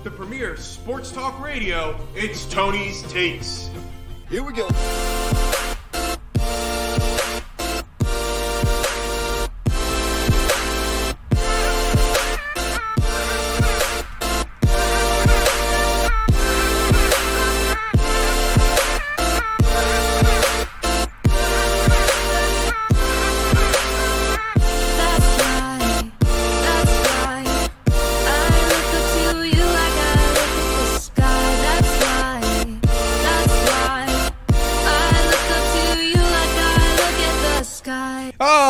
the premier sports talk radio, it's Tony's Takes. Here we go.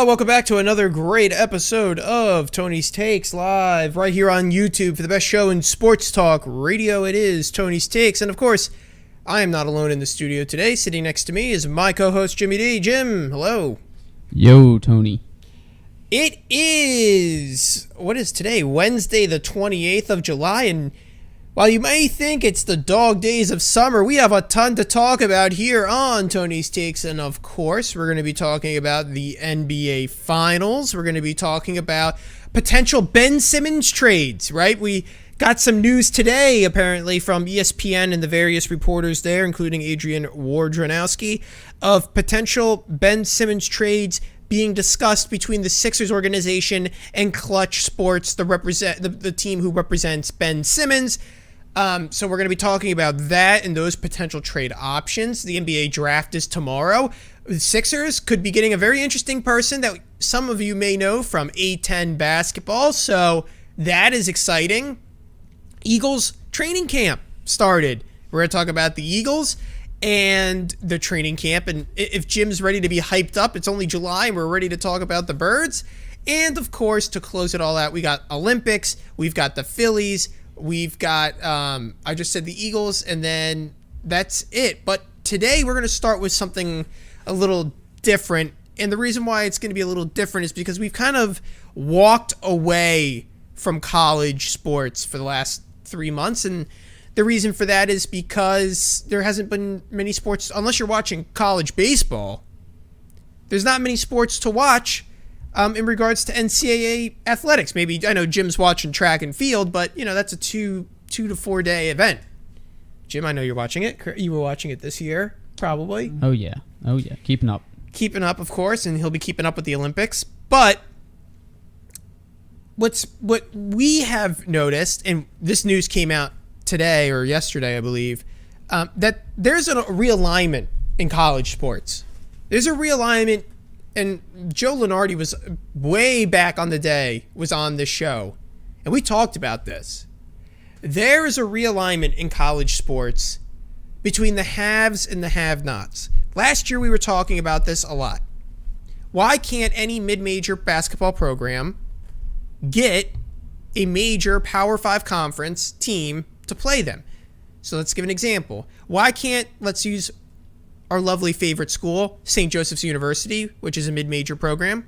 Welcome back to another great episode of Tony's Takes live right here on YouTube for the best show in sports talk radio. It is Tony's Takes, and of course, I am not alone in the studio today. Sitting next to me is my co-host Jimmy D. Jim, hello. Yo, Tony. It is, what is today? Wednesday, the 28th of July, and while you may think it's the dog days of summer, we have a ton to talk about here on Tony's Takes. And of course, we're going to be talking about the NBA Finals. We're going to be talking about potential Ben Simmons trades, right? We got some news today, apparently, from ESPN and the various reporters there, including Adrian Wojnarowski, of potential Ben Simmons trades being discussed between the Sixers organization and Clutch Sports, the team who represents Ben Simmons. So we're going to be talking about that and those potential trade options. The NBA draft is tomorrow. The Sixers could be getting a very interesting person that some of you may know from A10 basketball. So that is exciting. Eagles training camp started. We're going to talk about the Eagles and the training camp. And if Jim's ready to be hyped up, it's only July and we're ready to talk about the Birds. And of course, to close it all out, we got Olympics. We've got the Phillies. We've got, I just said the Eagles, and then that's it. But today we're going to start with something a little different. And the reason why it's going to be a little different is because we've kind of walked away from college sports for the last 3 months. And the reason for that is because there hasn't been many sports, unless you're watching college baseball, there's not many sports to watch. In regards to NCAA athletics. Maybe, I know Jim's watching track and field, but, you know, that's a 2 to 4 day event. Jim, I know you're watching it. You were watching it this year, probably. Oh, yeah. Keeping up. Keeping up, of course, and he'll be keeping up with the Olympics. But what we have noticed, and this news came out today or yesterday, I believe, that there's a realignment in college sports. There's a realignment. And Joe Lunardi was way back on the day, was on this show. And we talked about this. There is a realignment in college sports between the haves and the have-nots. Last year we were talking about this a lot. Why can't any mid-major basketball program get a major Power 5 conference team to play them? So let's give an example. Why can't, let's use our lovely favorite school, St. Joseph's University, which is a mid-major program.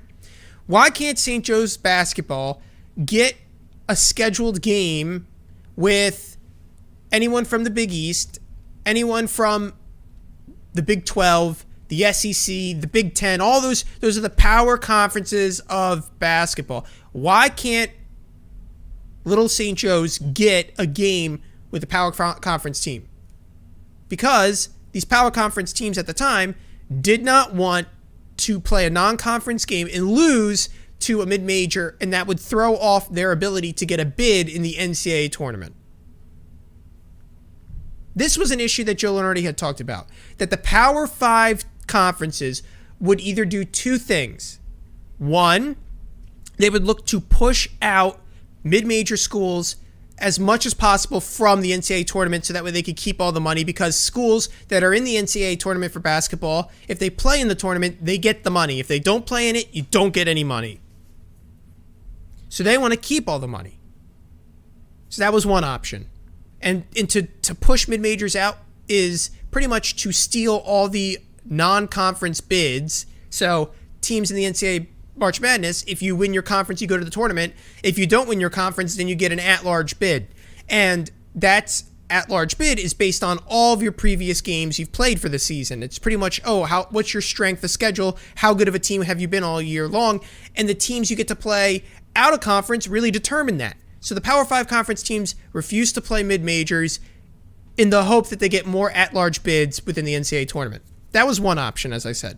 Why can't St. Joe's basketball get a scheduled game with anyone from the Big East, anyone from the Big 12, the SEC, the Big 10, all those are the power conferences of basketball. Why can't Little St. Joe's get a game with a power conference team? Because these power conference teams at the time did not want to play a non-conference game and lose to a mid-major, and that would throw off their ability to get a bid in the NCAA tournament. This was an issue that Joe Lunardi had talked about, that the Power 5 conferences would either do two things. One, they would look to push out mid-major schools as much as possible from the NCAA tournament so that way they could keep all the money, because schools that are in the NCAA tournament for basketball, if they play in the tournament, they get the money. If they don't play in it, you don't get any money. So they want to keep all the money. So that was one option. And to push mid-majors out is pretty much to steal all the non-conference bids. So teams in the NCAA March Madness, if you win your conference, you go to the tournament. If you don't win your conference, then you get an at-large bid. And that's at-large bid is based on all of your previous games you've played for the season. It's pretty much, what's your strength of schedule? How good of a team have you been all year long? And the teams you get to play out of conference really determine that. So the Power 5 conference teams refuse to play mid-majors in the hope that they get more at-large bids within the NCAA tournament. That was one option, as I said.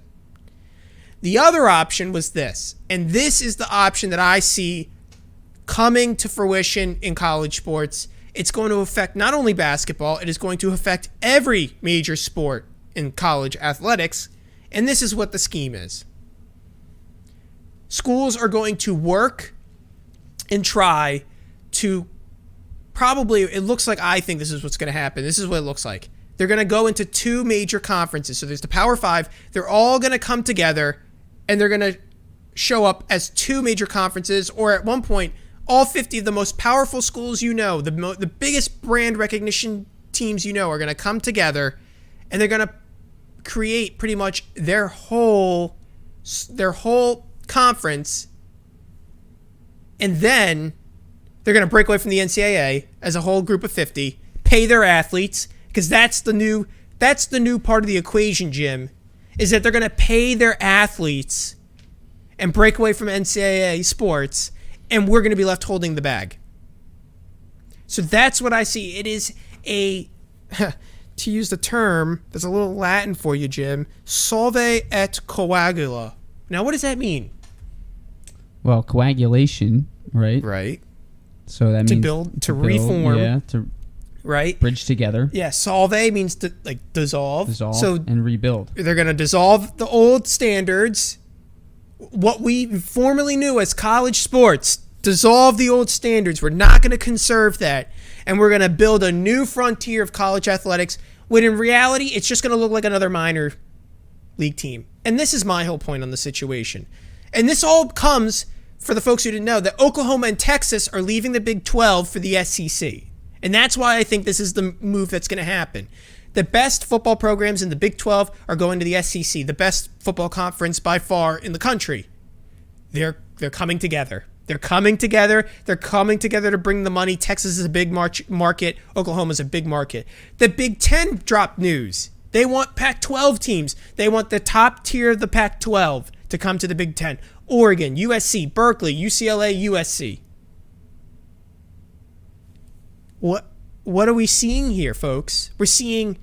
The other option was this, and this is the option that I see coming to fruition in college sports. It's going to affect not only basketball, it is going to affect every major sport in college athletics, and this is what the scheme is. Schools are going to work and try to probably, it looks like, I think this is what's going to happen. This is what it looks like. They're going to go into two major conferences. So there's the Power 5. They're all going to come together, and they're going to show up as two major conferences, or at one point, all 50 of the most powerful schools you know, the biggest brand recognition teams you know, are going to come together, and they're going to create pretty much their whole conference, and then they're going to break away from the NCAA as a whole group of 50, pay their athletes, because that's the new part of the equation, Jim, is that they're going to pay their athletes and break away from NCAA sports, and we're going to be left holding the bag. So that's what I see. It is a, to use the term, there's a little Latin for you, Jim, solve et coagula. Now, what does that mean? Well, coagulation, right? Right. So that means to reform. Yeah, to right. Bridge together. Yeah, solve means to dissolve. So and rebuild. They're going to dissolve the old standards, what we formerly knew as college sports. Dissolve the old standards. We're not going to conserve that, and we're going to build a new frontier of college athletics, when in reality it's just going to look like another minor league team. And this is my whole point on the situation. And this all comes, for the folks who didn't know, that Oklahoma and Texas are leaving the Big 12 for the SEC. And that's why I think this is the move that's going to happen. The best football programs in the Big 12 are going to the SEC, the best football conference by far in the country. They're coming together. They're coming together. They're coming together to bring the money. Texas is a big market. Oklahoma's a big market. The Big 10 dropped news. They want Pac-12 teams. They want the top tier of the Pac-12 to come to the Big 10. Oregon, USC, Berkeley, UCLA, USC. What are we seeing here, folks? We're seeing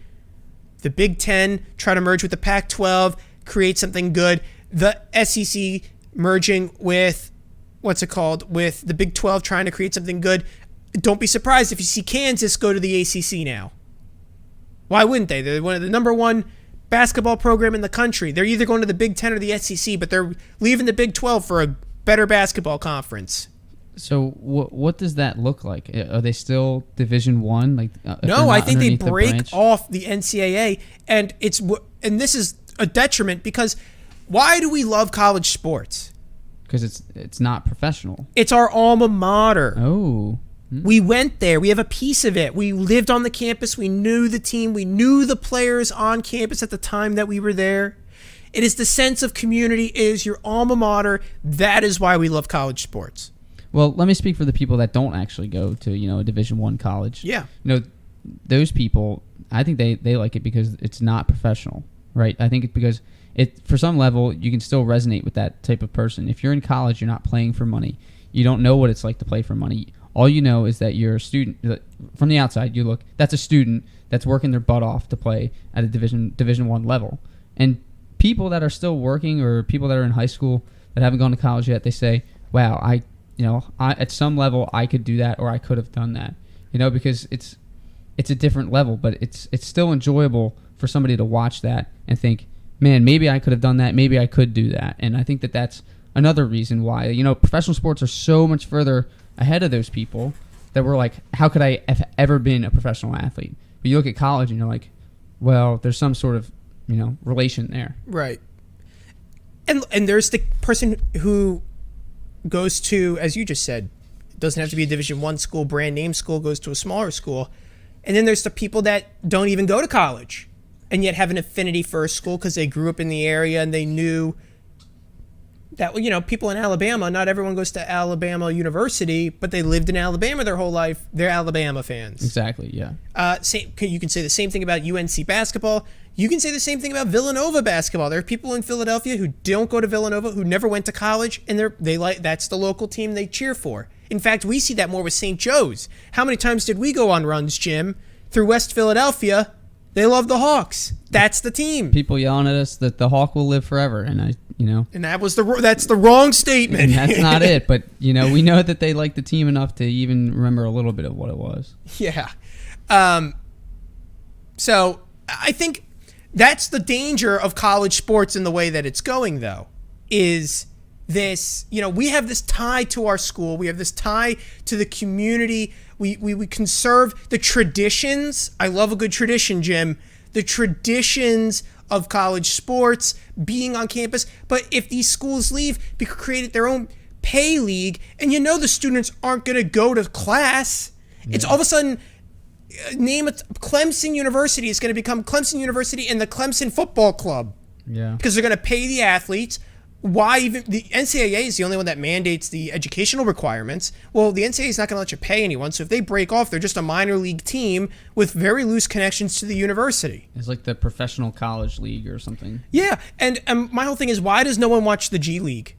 the Big 10 try to merge with the Pac-12, create something good. The SEC merging with, with the Big 12 trying to create something good. Don't be surprised if you see Kansas go to the ACC now. Why wouldn't they? They're one of the number one basketball program in the country. They're either going to the Big 10 or the SEC, but they're leaving the Big 12 for a better basketball conference. So what does that look like? Are they still Division I? No, I think they break off the NCAA, and this is a detriment, because why do we love college sports? Because it's not professional. It's our alma mater. Oh. We went there. We have a piece of it. We lived on the campus. We knew the team. We knew the players on campus at the time that we were there. It is the sense of community. It is your alma mater. That is why we love college sports. Well, let me speak for the people that don't actually go to, a Division I college. Yeah. Those people, I think they like it because it's not professional, right? I think it's because for some level, you can still resonate with that type of person. If you're in college, you're not playing for money. You don't know what it's like to play for money. All you know is that you're a student. From the outside, you look, that's a student that's working their butt off to play at a Division I level. And people that are still working, or people that are in high school that haven't gone to college yet, they say, wow, I at some level I could do that, or I could have done that. Because it's a different level, but it's still enjoyable for somebody to watch that and think, man, maybe I could have done that, maybe I could do that. And I think that that's another reason why, professional sports are so much further ahead of those people that were like, how could I have ever been a professional athlete? But you look at college and you're like, well, there's some sort of, relation there. Right. And there's the person who goes to, as you just said, it doesn't have to be a Division I school, brand name school, goes to a smaller school. And then there's the people that don't even go to college and yet have an affinity for a school because they grew up in the area and they knew that, people in Alabama, not everyone goes to Alabama University, but they lived in Alabama their whole life. They're Alabama fans. Exactly, yeah. You can say the same thing about UNC basketball. You can say the same thing about Villanova basketball. There are people in Philadelphia who don't go to Villanova, who never went to college, and that's the local team they cheer for. In fact, we see that more with St. Joe's. How many times did we go on runs, Jim, through West Philadelphia? They love the Hawks. That's the team. People yelling at us that the Hawk will live forever, and And that's the wrong statement. And that's not it. But we know that they like the team enough to even remember a little bit of what it was. Yeah. So I think that's the danger of college sports in the way that it's going, though, is this, we have this tie to our school. We have this tie to the community. We conserve the traditions. I love a good tradition, Jim. The traditions of college sports, being on campus. But if these schools leave, they created their own pay league, and the students aren't going to go to class. Yeah. It's all of a sudden, name it, Clemson University is going to become Clemson University and the Clemson Football Club. Yeah. Because they're going to pay the athletes. Why even the NCAA is the only one that mandates the educational requirements. Well, the NCAA is not going to let you pay anyone. So if they break off, they're just a minor league team with very loose connections to the university. It's like the professional college league or something. Yeah, and my whole thing is, why does no one watch the G League?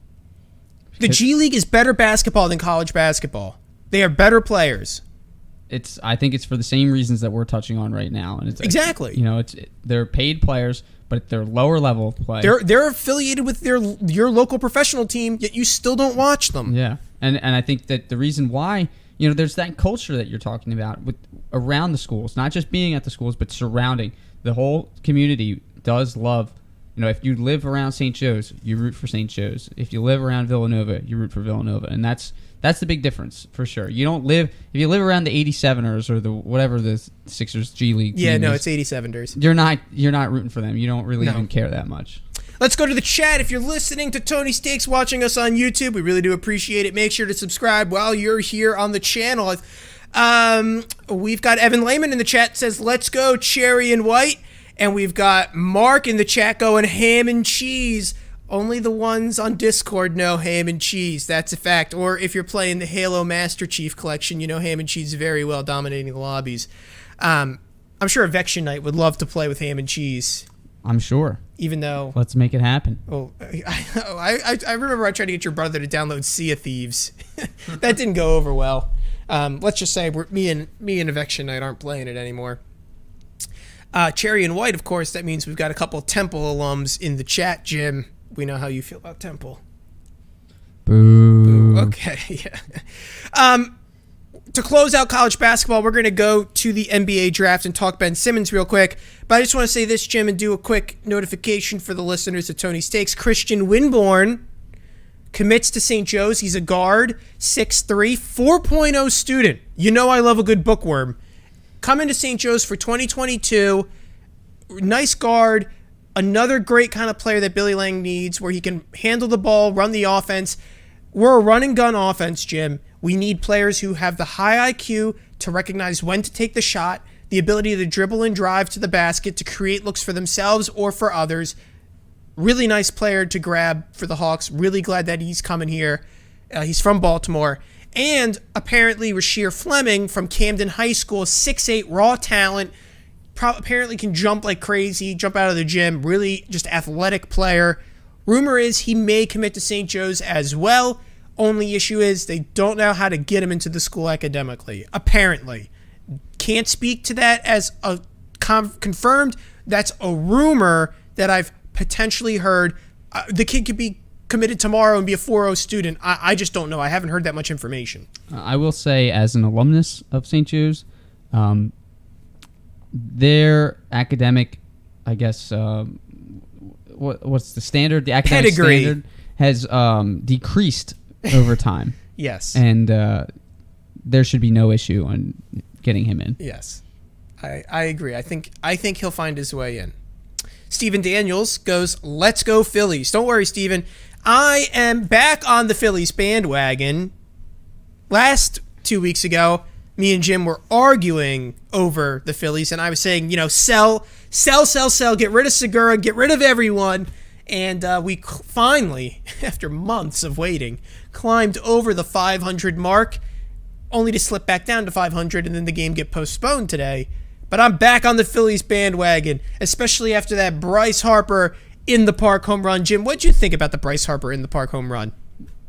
The G League is better basketball than college basketball. They are better players. I think it's for the same reasons that we're touching on right now, and it's exactly. They're paid players, but they're lower level play. They're affiliated with your local professional team, yet you still don't watch them. Yeah, and I think that the reason why there's that culture that you're talking about around the schools, not just being at the schools, but surrounding the whole community does love. If you live around St. Joe's, you root for St. Joe's. If you live around Villanova, you root for Villanova, and that's the big difference for sure. If you live around the 87ers or the Sixers G League team it's 87ers. You're not rooting for them. You don't really even care that much. Let's go to the chat. If you're listening to Tony Steaks, watching us on YouTube, we really do appreciate it. Make sure to subscribe while you're here on the channel. We've got Evan Lehman in the chat, says, let's go Cherry and White. And we've got Mark in the chat going ham and cheese. Only the ones on Discord know ham and cheese. That's a fact. Or if you're playing the Halo Master Chief Collection, ham and cheese very well, dominating the lobbies. I'm sure Evection Night would love to play with ham and cheese. I'm sure. Even though... Let's make it happen. Oh, I remember I tried to get your brother to download Sea of Thieves. That didn't go over well. Let's just say me and Evection Night aren't playing it anymore. Cherry and White, of course, that means we've got a couple of Temple alums in the chat, Jim. We know how you feel about Temple. Boo. Boo. Okay, yeah. To close out college basketball, we're going to go to the NBA draft and talk Ben Simmons real quick. But I just want to say this, Jim, and do a quick notification for the listeners of Tony Steaks. Christian Winborn commits to St. Joe's. He's a guard, 6'3", 4.0 student. I love a good bookworm. Coming to St. Joe's for 2022. Nice guard. Another great kind of player that Billy Lang needs, where he can handle the ball, run the offense. We're a run and gun offense, Jim. We need players who have the high IQ to recognize when to take the shot, the ability to dribble and drive to the basket, to create looks for themselves or for others. Really nice player to grab for the Hawks. Really glad that he's coming here. He's from Baltimore. And apparently Rasheer Fleming from Camden High School, 6'8", raw talent, apparently can jump like crazy, jump out of the gym, really just athletic player. Rumor is he may commit to St. Joe's as well. Only issue is they don't know how to get him into the school academically, apparently. Can't speak to that as a confirmed. That's a rumor that I've potentially heard. The kid could be committed tomorrow and be a 4.0 student. I just don't know. I haven't heard that much information. I will say, as an alumnus of St. Joe's, their academic, I guess, what's the standard? The academic pedigree standard has decreased over time. Yes. And there should be no issue on getting him in. Yes. I agree. I think he'll find his way in. Steven Daniels goes, let's go Phillies. Don't worry, Steven. I am back on the Phillies bandwagon. Last 2 weeks ago, me and Jim were arguing over the Phillies, and I was saying, sell, get rid of Segura, get rid of everyone. And we finally, after months of waiting, climbed over the 500 mark, only to slip back down to 500, and then the game get postponed today. But I'm back on the Phillies bandwagon, especially after that Bryce Harper in the park home run. Jim, what'd you think about the Bryce Harper in the park home run?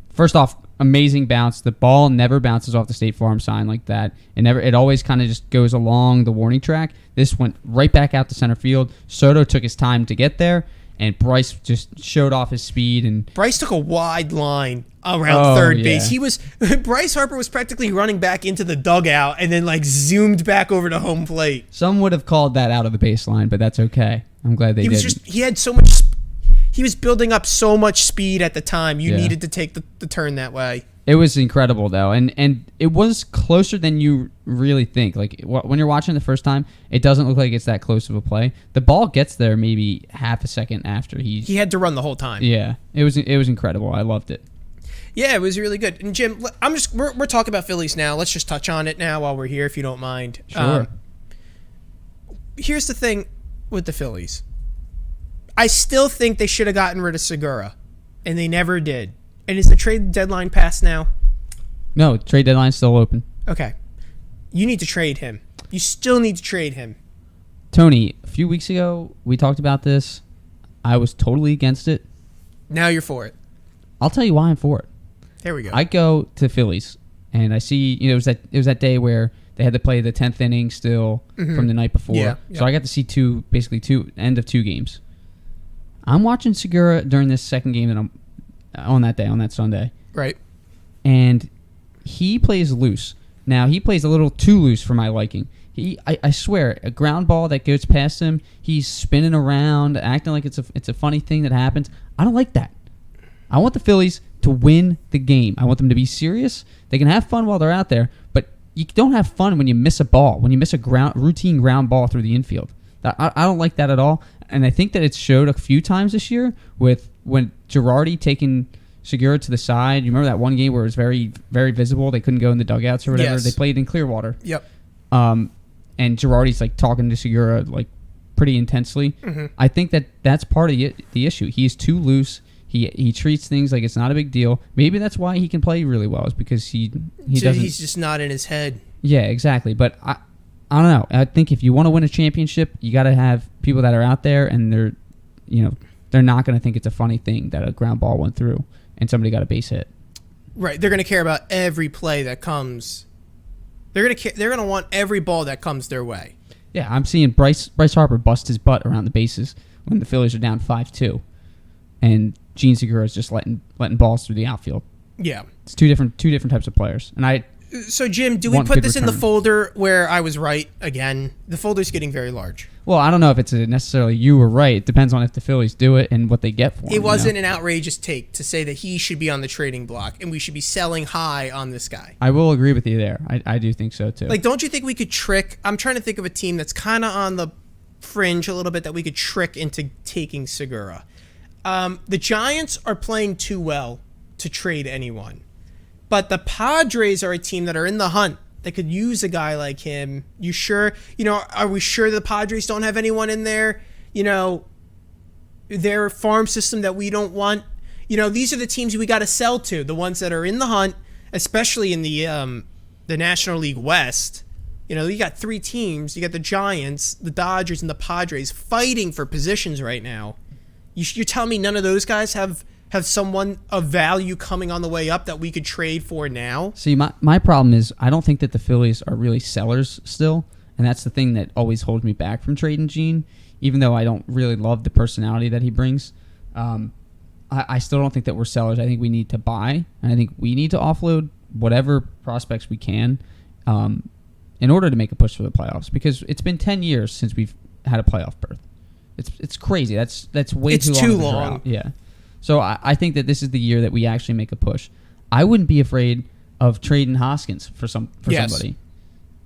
First off, amazing bounce. The ball never bounces off the State Farm sign like that. It always kind of just goes along the warning track. This went right back out to center field. Soto took his time to get there, and Bryce just showed off his speed. And Bryce took a wide line around third base. Bryce Harper was practically running back into the dugout and then like zoomed back over to home plate. Some would have called that out of the baseline, but that's okay. I'm glad they didn't. He had so much. He was building up so much speed at the time. You needed to take the turn that way. It was incredible, though, and it was closer than you really think. Like, when you're watching the first time, it doesn't look like it's that close of a play. The ball gets there maybe half a second after he had to run the whole time. Yeah, it was incredible. I loved it. Yeah, it was really good. And Jim, we're talking about Phillies now. Let's just touch on it now while we're here, if you don't mind. Sure. Here's the thing with the Phillies. I still think they should have gotten rid of Segura, and they never did. And is the trade deadline passed now? No, trade deadline's still open. Okay. You need to trade him. You still need to trade him. Tony, a few weeks ago, we talked about this. I was totally against it. Now you're for it. I'll tell you why I'm for it. There we go. I go to Phillies, and I see, it was that day where they had to play the 10th inning still from the night before. Yeah. So I got to see two end of two games. I'm watching Segura during this second game that on that Sunday. Right. And he plays loose. Now, he plays a little too loose for my liking. I swear, a ground ball that goes past him, he's spinning around, acting like it's a funny thing that happens. I don't like that. I want the Phillies to win the game. I want them to be serious. They can have fun while they're out there, but you don't have fun when you miss a ball, when you miss a routine ground ball through the infield. I don't like that at all. And I think that it's showed a few times this year with when Girardi taking Segura to the side. You remember that one game where it was very, very visible? They couldn't go in the dugouts or whatever. Yes. They played in Clearwater. Yep. And Girardi's like talking to Segura like pretty intensely. Mm-hmm. I think that's part of the issue. He's too loose. He treats things like it's not a big deal. Maybe that's why he can play really well, is because he doesn't. He's just not in his head. Yeah, exactly. But I don't know. I think if you want to win a championship, you got to have people that are out there, and they're not going to think it's a funny thing that a ground ball went through and somebody got a base hit. Right. They're going to care about every play that comes. They're going to want every ball that comes their way. Yeah, I'm seeing Bryce Harper bust his butt around the bases when the Phillies are down 5-2, and Gene Segura is just letting balls through the outfield. Yeah, it's two different types of players, and So, Jim, do we put this in the folder where I was right again? The folder's getting very large. Well, I don't know if it's necessarily you were right. It depends on if the Phillies do it and what they get for him. It wasn't an outrageous take to say that he should be on the trading block and we should be selling high on this guy. I will agree with you there. I do think so, too. Like, don't you think we could trick... I'm trying to think of a team that's kind of on the fringe a little bit that we could trick into taking Segura. The Giants are playing too well to trade anyone. But the Padres are a team that are in the hunt. They could use a guy like him. You sure? Are we sure the Padres don't have anyone in there? Their farm system that we don't want. These are the teams we got to sell to. The ones that are in the hunt, especially in the National League West. You got three teams. You got the Giants, the Dodgers, and the Padres fighting for positions right now. You're telling me none of those guys have someone of value coming on the way up that we could trade for now? See, my problem is I don't think that the Phillies are really sellers still, and that's the thing that always holds me back from trading Gene, even though I don't really love the personality that he brings. I still don't think that we're sellers. I think we need to buy, and I think we need to offload whatever prospects we can in order to make a push for the playoffs, because it's been 10 years since we've had a playoff berth. It's crazy. That's way too long. Yeah. So I think that this is the year that we actually make a push. I wouldn't be afraid of trading Hoskins for somebody.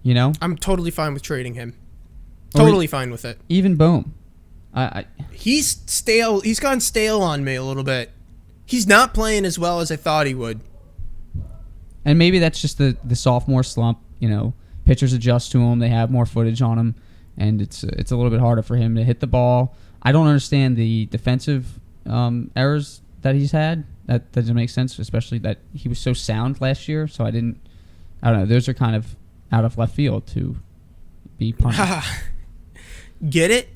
I'm totally fine with trading him. Totally fine with it. Even Bohm. He's stale. He's gone stale on me a little bit. He's not playing as well as I thought he would. And maybe that's just the sophomore slump. Pitchers adjust to him. They have more footage on him, and it's a little bit harder for him to hit the ball. I don't understand the defensive errors that he's had. That doesn't make sense, especially that he was so sound last year. So I don't know. Those are kind of out of left field to be punished. Get it?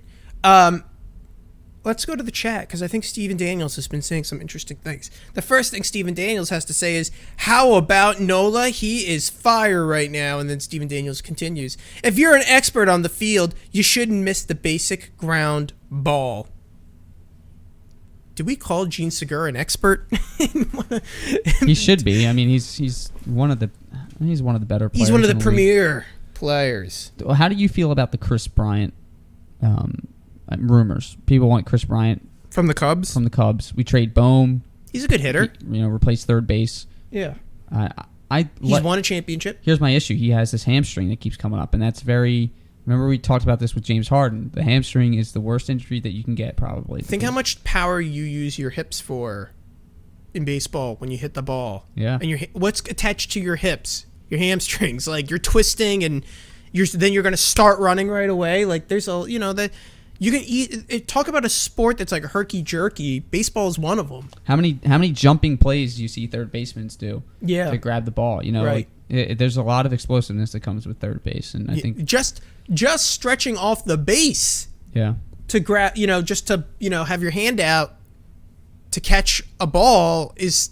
let's go to the chat because I think Steven Daniels has been saying some interesting things. The first thing Steven Daniels has to say is, how about Nola? He is fire right now. And then Steven Daniels continues, if you're an expert on the field, you shouldn't miss the basic ground ball. Did we call Gene Segura an expert? He should be. I mean, he's one of the better players. He's one of the in premier players. league. How do you feel about the Chris Bryant rumors? People want Chris Bryant From the Cubs? from the Cubs. We trade Bohm. He's a good hitter. Replace third base. Yeah. He's won a championship. Here's my issue. He has this hamstring that keeps coming up, and that's very. Remember we talked about this with James Harden. The hamstring is the worst injury that you can get, probably. Think how much power you use your hips for in baseball when you hit the ball. Yeah. And what's attached to your hips? Your hamstrings. Like, you're twisting, and then you're going to start running right away. Like, there's that you can talk about a sport that's like herky-jerky. Baseball is one of them. How many jumping plays do you see third basemen do? Yeah. To grab the ball, Right. There's a lot of explosiveness that comes with third base, and I think just stretching off the base. Yeah. To grab, just to, have your hand out to catch a ball is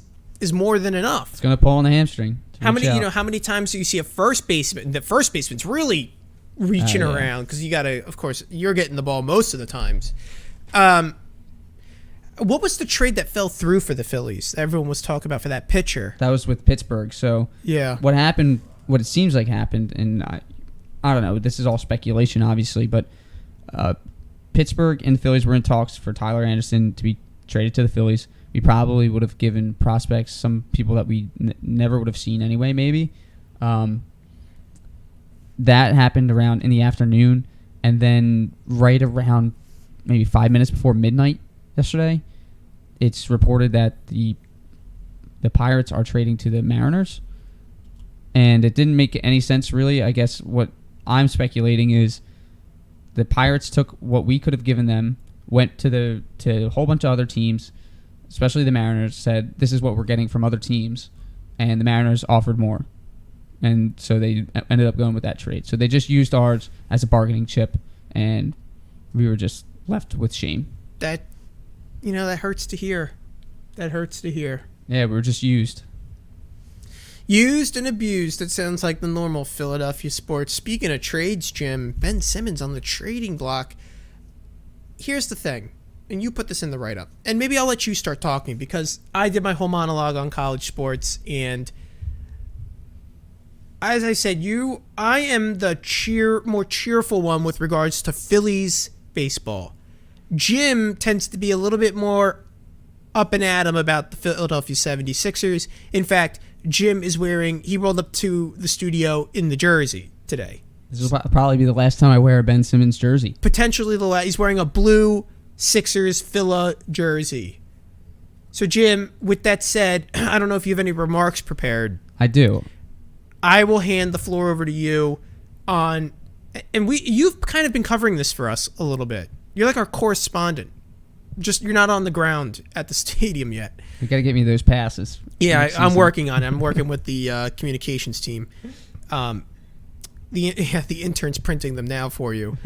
more than enough. It's going to pull on the hamstring. How many times do you see a first baseman? The first baseman's really reaching around because you got to, of course, you're getting the ball most of the times. What was the trade that fell through for the Phillies? Everyone was talking about for that pitcher. That was with Pittsburgh. So yeah, what happened? What it seems like happened, and I don't know. This is all speculation, obviously, but Pittsburgh and the Phillies were in talks for Tyler Anderson to be traded to the Phillies. We probably would have given prospects, some people that we never would have seen anyway, maybe. That happened around in the afternoon, and then right around maybe 5 minutes before midnight yesterday, it's reported that the Pirates are trading to the Mariners, and it didn't make any sense really. I guess what I'm speculating is the Pirates took what we could have given them, went to a whole bunch of other teams, especially the Mariners, said this is what we're getting from other teams, and the Mariners offered more. And so they ended up going with that trade. So they just used ours as a bargaining chip, and we were just left with shame. That hurts to hear. That hurts to hear. Yeah, we were just used. Used and abused. That sounds like the normal Philadelphia sports. Speaking of trades, Jim, Ben Simmons on the trading block. Here's the thing, and you put this in the write-up, and maybe I'll let you start talking because I did my whole monologue on college sports, and as I said, I am the more cheerful one with regards to Phillies baseball. Jim tends to be a little bit more up and at 'em about the Philadelphia 76ers. In fact, Jim he rolled up to the studio in the jersey today. This will probably be the last time I wear a Ben Simmons jersey. Potentially he's wearing a blue Sixers Phila jersey. So, Jim, with that said, I don't know if you have any remarks prepared. I do. I will hand the floor over to you and you've kind of been covering this for us a little bit. You're like our correspondent. Just you're not on the ground at the stadium yet. You got to get me those passes. Yeah, I'm working on it. I'm working with the communications team. The intern's printing them now for you.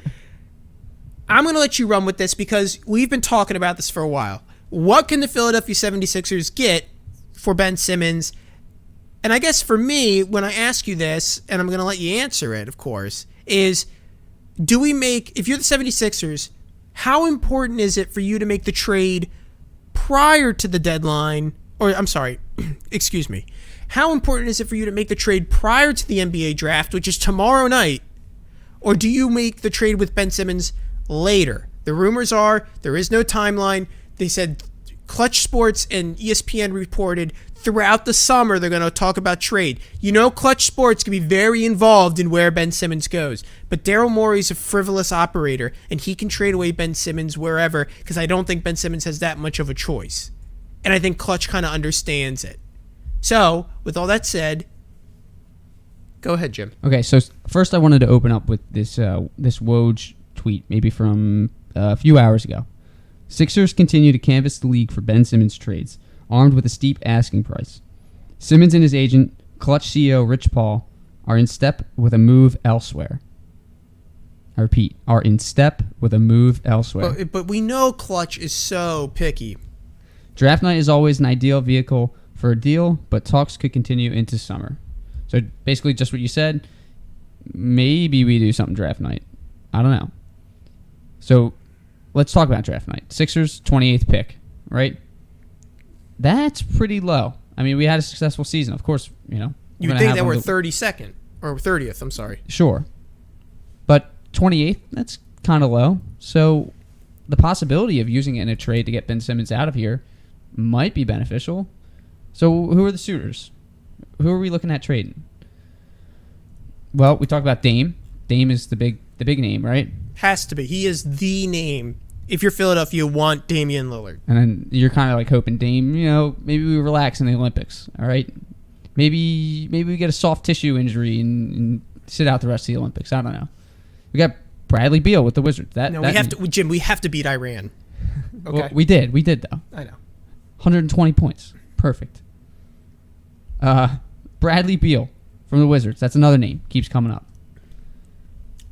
I'm going to let you run with this because we've been talking about this for a while. What can the Philadelphia 76ers get for Ben Simmons? And I guess for me, when I ask you this, and I'm going to let you answer it, of course, is if you're the 76ers, how important is it for you to make the trade prior to the deadline? Or, I'm sorry, excuse me. How important is it for you to make the trade prior to the NBA draft, which is tomorrow night? Or do you make the trade with Ben Simmons later? The rumors are there is no timeline. They said Clutch Sports and ESPN reported throughout the summer they're going to talk about trade. Clutch Sports can be very involved in where Ben Simmons goes. But Daryl Morey's a frivolous operator, and he can trade away Ben Simmons wherever because I don't think Ben Simmons has that much of a choice. And I think Clutch kind of understands it. So, with all that said, go ahead, Jim. Okay, so first I wanted to open up with this Woj tweet, maybe from a few hours ago. Sixers continue to canvass the league for Ben Simmons trades, armed with a steep asking price. Simmons and his agent, Clutch CEO Rich Paul, are in step with a move elsewhere. I repeat, are in step with a move elsewhere. But we know Clutch is so picky. Draft night is always an ideal vehicle for a deal, but talks could continue into summer. So basically just what you said, maybe we do something draft night. I don't know. So let's talk about draft night. Sixers, 28th pick, right? That's pretty low. I mean, we had a successful season. Of course, You would think that we're 32nd or 30th, I'm sorry. Sure. But 28th, that's kind of low. So the possibility of using it in a trade to get Ben Simmons out of here might be beneficial. So who are the suitors? Who are we looking at trading? Well, we talked about Dame. Dame is the big name, right? Has to be. He is the name. If you're Philadelphia, you want Damian Lillard. And then you're kind of like hoping Dame, maybe we relax in the Olympics, all right? Maybe we get a soft tissue injury and sit out the rest of the Olympics. I don't know. We got Bradley Beal with the Wizards. Jim, we have to beat Iran. Okay. Well, we did though. I know. 120 points. Perfect. Bradley Beal from the Wizards. That's another name. Keeps coming up.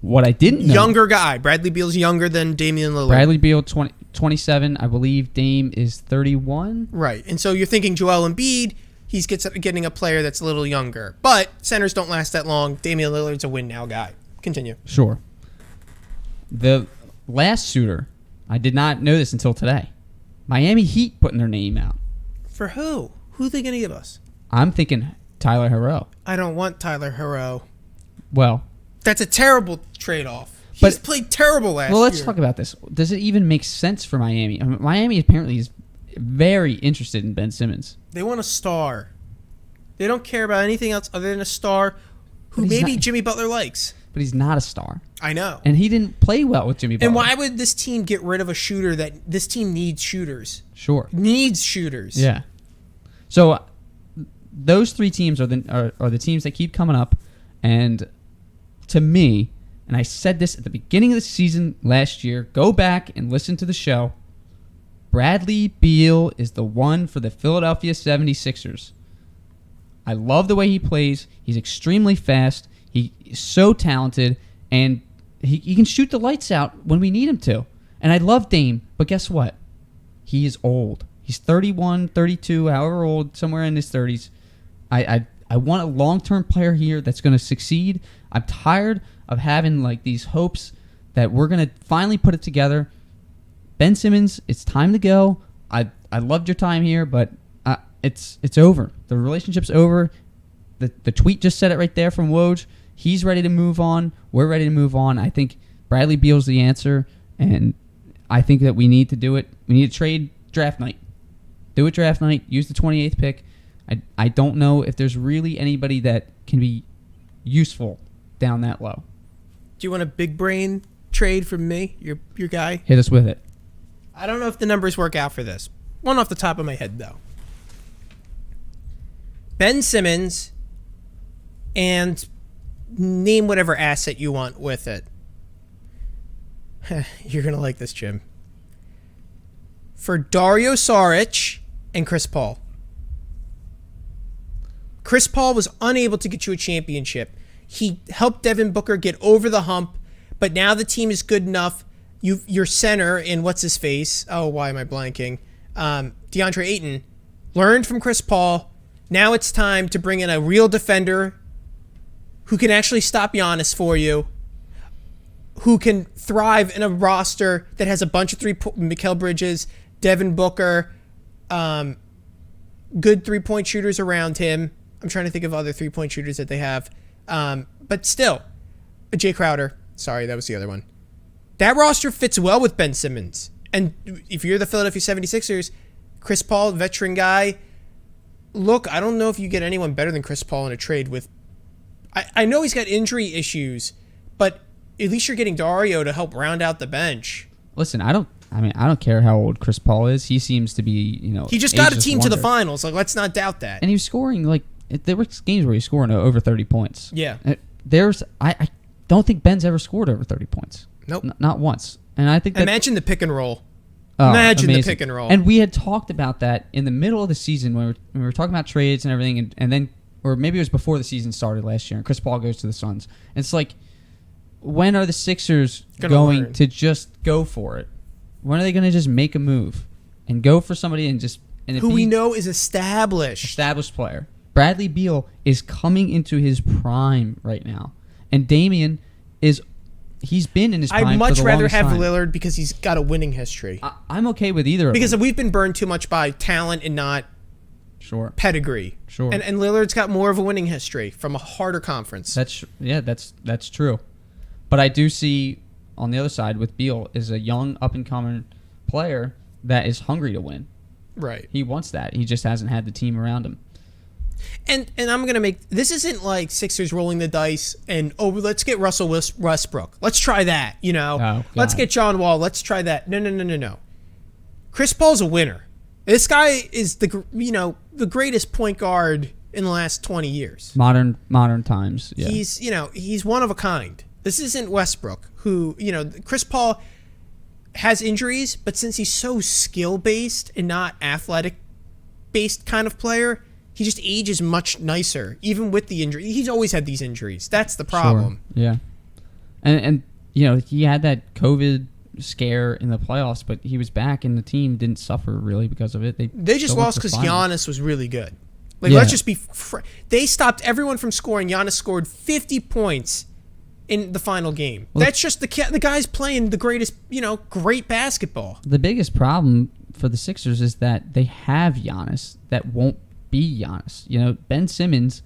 What I didn't know. Younger guy. Bradley Beal's younger than Damian Lillard. Bradley Beal, 27. I believe Dame is 31. Right. And so you're thinking Joel Embiid, he's getting a player that's a little younger. But centers don't last that long. Damian Lillard's a win-now guy. Continue. Sure. The last suitor, I did not know this until today. Miami Heat putting their name out. For who? Who are they going to give us? I'm thinking Tyler Herro. I don't want Tyler Herro. Well, that's a terrible trade-off. He's played terrible last year. Well, let's talk about this. Does it even make sense for Miami? I mean, Miami apparently is very interested in Ben Simmons. They want a star. They don't care about anything else other than a star who maybe Jimmy Butler likes. But he's not a star. I know. And he didn't play well with Jimmy Butler. And why would this team get rid of a shooter that this team needs shooters? Sure. Needs shooters. Yeah. So those three teams are the teams that keep coming up. And to me, and I said this at the beginning of the season last year, go back and listen to the show. Bradley Beal is the one for the Philadelphia 76ers. I love the way he plays. He's extremely fast. He is so talented, and he can shoot the lights out when we need him to. And I love Dame, but guess what? He is old. He's 31, 32, however old, somewhere in his 30s. I want a long-term player here that's going to succeed. I'm tired of having like these hopes that we're going to finally put it together. Ben Simmons, it's time to go. I loved your time here, but it's over. The relationship's over. The tweet just said it right there from Woj. He's ready to move on. We're ready to move on. I think Bradley Beal's the answer, and I think that we need to do it. We need to trade draft night. Do it draft night. Use the 28th pick. I don't know if there's really anybody that can be useful down that low. Do you want a big brain trade from me, your guy? Hit us with it. I don't know if the numbers work out for this. One off the top of my head, though. Ben Simmons and name whatever asset you want with it. You're going to like this, Jim. For Dario Saric and Chris Paul. Chris Paul was unable to get you a championship. He helped Devin Booker get over the hump, but now the team is good enough. Your center in what's-his-face, why am I blanking? DeAndre Ayton, learned from Chris Paul. Now it's time to bring in a real defender who can actually stop Giannis for you, who can thrive in a roster that has a bunch of Mikal Bridges, Devin Booker, good three-point shooters around him. I'm trying to think of other three-point shooters that they have. But still, Jay Crowder. Sorry, that was the other one. That roster fits well with Ben Simmons. And if you're the Philadelphia 76ers, Chris Paul, veteran guy, look, I don't know if you get anyone better than Chris Paul in a trade with... I know he's got injury issues, but at least you're getting Dario to help round out the bench. Listen, I don't care how old Chris Paul is. He seems to be, He just got a team to the finals. Like, let's not doubt that. And he was scoring, there were games where he was scoring over 30 points. Yeah. I don't think Ben's ever scored over 30 points. Nope. Not once. And I think that... Imagine the pick and roll. Imagine the pick and roll. And we had talked about that in the middle of the season when we were talking about trades and everything, and then, or maybe it was before the season started last year, and Chris Paul goes to the Suns. And it's like, when are the Sixers going to just go for it? When are they going to just make a move and go for somebody and just who we know is established player? Bradley Beal is coming into his prime right now, and Damian he's been in his prime. I'd much for the rather longest have time. Lillard because he's got a winning history. I'm okay with either of them. Because we've been burned too much by talent and not pedigree. Sure. And Lillard's got more of a winning history from a harder conference. That's true. But I do see on the other side with Beal is a young up and coming player that is hungry to win. Right. He wants that. He just hasn't had the team around him. And I'm going to make... This isn't like Sixers rolling the dice and, let's get Russell Westbrook. Let's try that, Let's get John Wall. Let's try that. No. Chris Paul's a winner. This guy is the greatest point guard in the last 20 years. Modern times, yeah. He's one of a kind. This isn't Westbrook, who, Chris Paul has injuries, but since he's so skill-based and not athletic-based kind of player... He just ages much nicer, even with the injury. He's always had these injuries. That's the problem. Sure. Yeah. And he had that COVID scare in the playoffs, but he was back and the team didn't suffer really because of it. They just lost because Giannis was really good. Let's just be... They stopped everyone from scoring. Giannis scored 50 points in the final game. Well, that's just the guy's playing the greatest, great basketball. The biggest problem for the Sixers is that they have Giannis that won't be Giannis. Ben Simmons.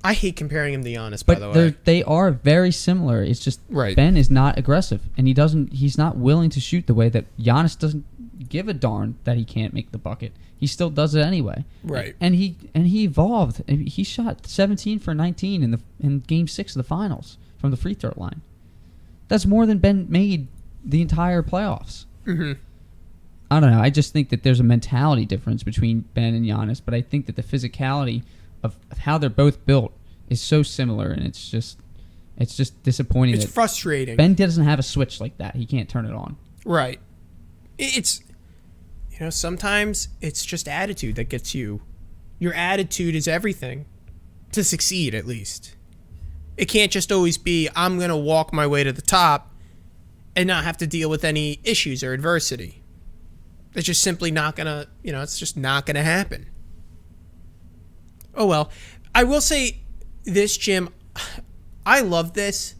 I hate comparing him to Giannis, by the way. But they are very similar. It's just Ben is not aggressive, and he's not willing to shoot the way that Giannis doesn't give a darn that he can't make the bucket. He still does it anyway. Right. And he evolved. He shot 17 for 19 in Game 6 of the finals from the free throw line. That's more than Ben made the entire playoffs. Mm-hmm. I don't know. I just think that there's a mentality difference between Ben and Giannis, but I think that the physicality of how they're both built is so similar, and it's just disappointing. It's frustrating. Ben doesn't have a switch like that. He can't turn it on. Right. It's sometimes it's just attitude that gets you. Your attitude is everything to succeed, at least. It can't just always be, I'm going to walk my way to the top and not have to deal with any issues or adversity. It's just simply not going to, it's just not going to happen. Oh, well. I will say this, Jim. I love this.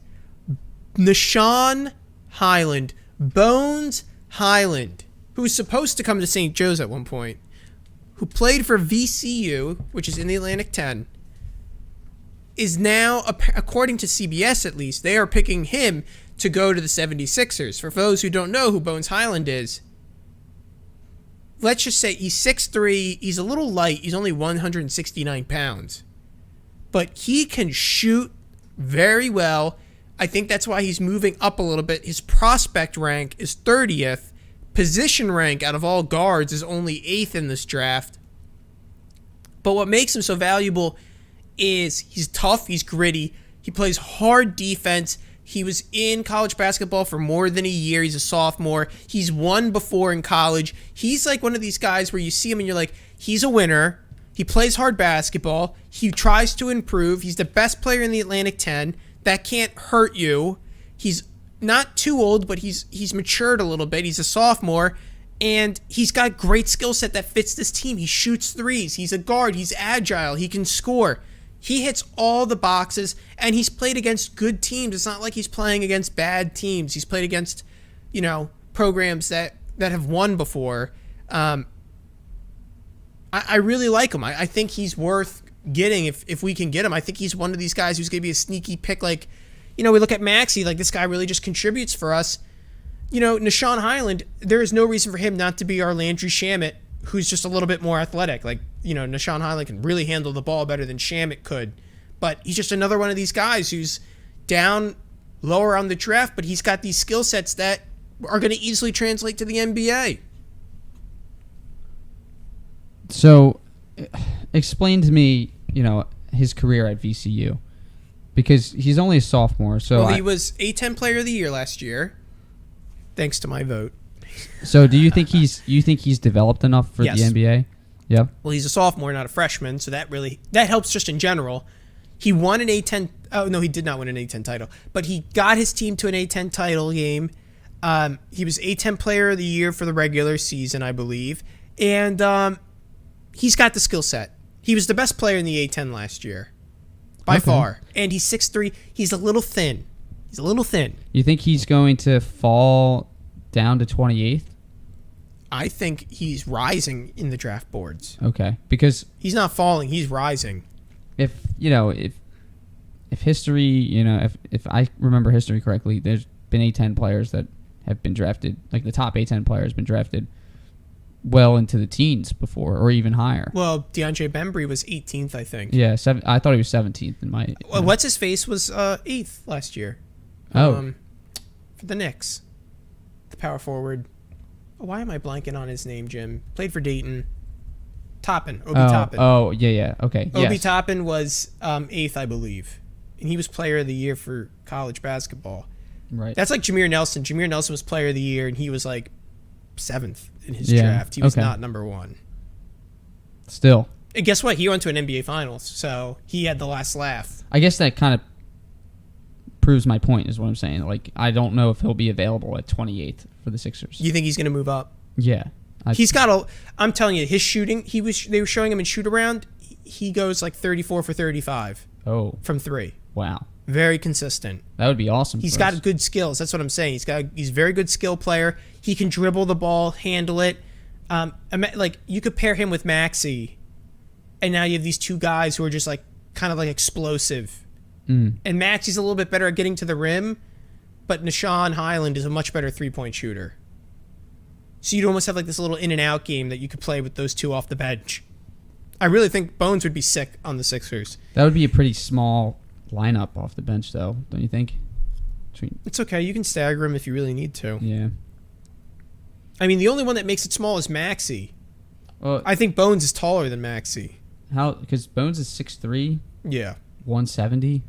Nashawn Highland, Bones Highland, who was supposed to come to St. Joe's at one point, who played for VCU, which is in the Atlantic 10, is now, according to CBS at least, they are picking him to go to the 76ers. For those who don't know who Bones Highland is, let's just say he's 6'3", he's a little light, he's only 169 pounds. But he can shoot very well. I think that's why he's moving up a little bit. His prospect rank is 30th. Position rank out of all guards is only 8th in this draft. But what makes him so valuable is he's tough, he's gritty, he plays hard defense. He was in college basketball for more than a year. He's a sophomore. He's won before in college. He's like one of these guys where you see him and you're like, he's a winner. He plays hard basketball. He tries to improve. He's the best player in the Atlantic 10. That can't hurt you. He's not too old, but he's matured a little bit. He's a sophomore, and he's got great skill set that fits this team. He shoots threes. He's a guard. He's agile. He can score. He hits all the boxes, and he's played against good teams. It's not like he's playing against bad teams. He's played against, programs that have won before. I really like him. I think he's worth getting if we can get him. I think he's one of these guys who's going to be a sneaky pick. Like, we look at Maxey, like this guy really just contributes for us. Nashawn Highland, there is no reason for him not to be our Landry Shamet, who's just a little bit more athletic. Like, Nashawn Highland can really handle the ball better than Shamet could. But he's just another one of these guys who's down lower on the draft, but he's got these skill sets that are going to easily translate to the NBA. So, explain to me, his career at VCU. Because he's only a sophomore. So he was A-10 Player of the Year last year, thanks to my vote. So do you think he's developed enough for Yes. the NBA? Yeah. Well, he's a sophomore, not a freshman, so that helps just in general. He won an A-10 Oh, no, he did not win an A10 title. But he got his team to an A10 title game. He was A10 player of the year for the regular season, I believe. And he's got the skill set. He was the best player in the A10 last year. By far. And he's 6'3". He's a little thin. You think he's going to fall down to 28th? I think he's rising in the draft boards. Okay. Because he's not falling, he's rising. If history, if I remember history correctly, there's been A10 players that have been drafted, like the top A10 player has been drafted well into the teens before, or even higher. Well, DeAndre Bembry was 18th, I think. Yeah, I thought he was 17th in my. What's his face was 8th last year. Oh, for the Knicks, the power forward. Why am I blanking on his name, Jim? Played for Dayton. Obi Toppin. Oh, yeah, okay. Obi Toppin was 8th, I believe, and he was Player of the Year for college basketball. Right. That's like Jameer Nelson. Jameer Nelson was Player of the Year, and he was like 7th in his draft. He was not number 1. Still. And guess what? He went to an NBA Finals, so he had the last laugh. I guess that kind of proves my point, is what I'm saying. Like, I don't know if he'll be available at 28th for the Sixers. You think he's going to move up? Yeah. He's got I'm telling you, his shooting, they were showing him in shoot around, he goes like 34 for 35. Oh. From 3. Wow. Very consistent. That would be awesome. He's got good skills. That's what I'm saying. He's a very good skill player. He can dribble the ball, handle it. Like, you could pair him with Maxey, and now you have these two guys who are just like kind of like explosive. And Maxey's a little bit better at getting to the rim, but Nashawn Highland is a much better 3-point shooter. So you'd almost have like this little in and out game that you could play with those two off the bench. I really think Bones would be sick on the Sixers. That would be a pretty small lineup off the bench, though, don't you think? It's okay. You can stagger him if you really need to. Yeah. I mean, the only one that makes it small is Maxey. Well, I think Bones is taller than Maxey. How? Because Bones is 6'3", Yeah. 170.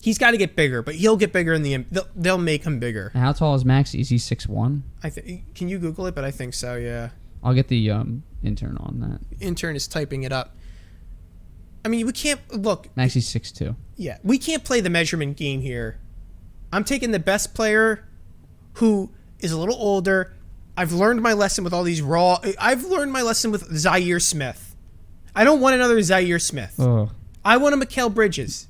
He's got to get bigger, but he'll get bigger in the end. They'll make him bigger. And how tall is Maxey? Is he 6'1"? Can you Google it? But I think so, yeah. I'll get the intern on that. Intern is typing it up. I mean, we can't... Look. Maxey's 6'2". Yeah. We can't play the measurement game here. I'm taking the best player who is a little older. I've learned my lesson with all these raw... I've learned my lesson with Zaire Smith. I don't want another Zaire Smith. Oh. I want a Mikal Bridges.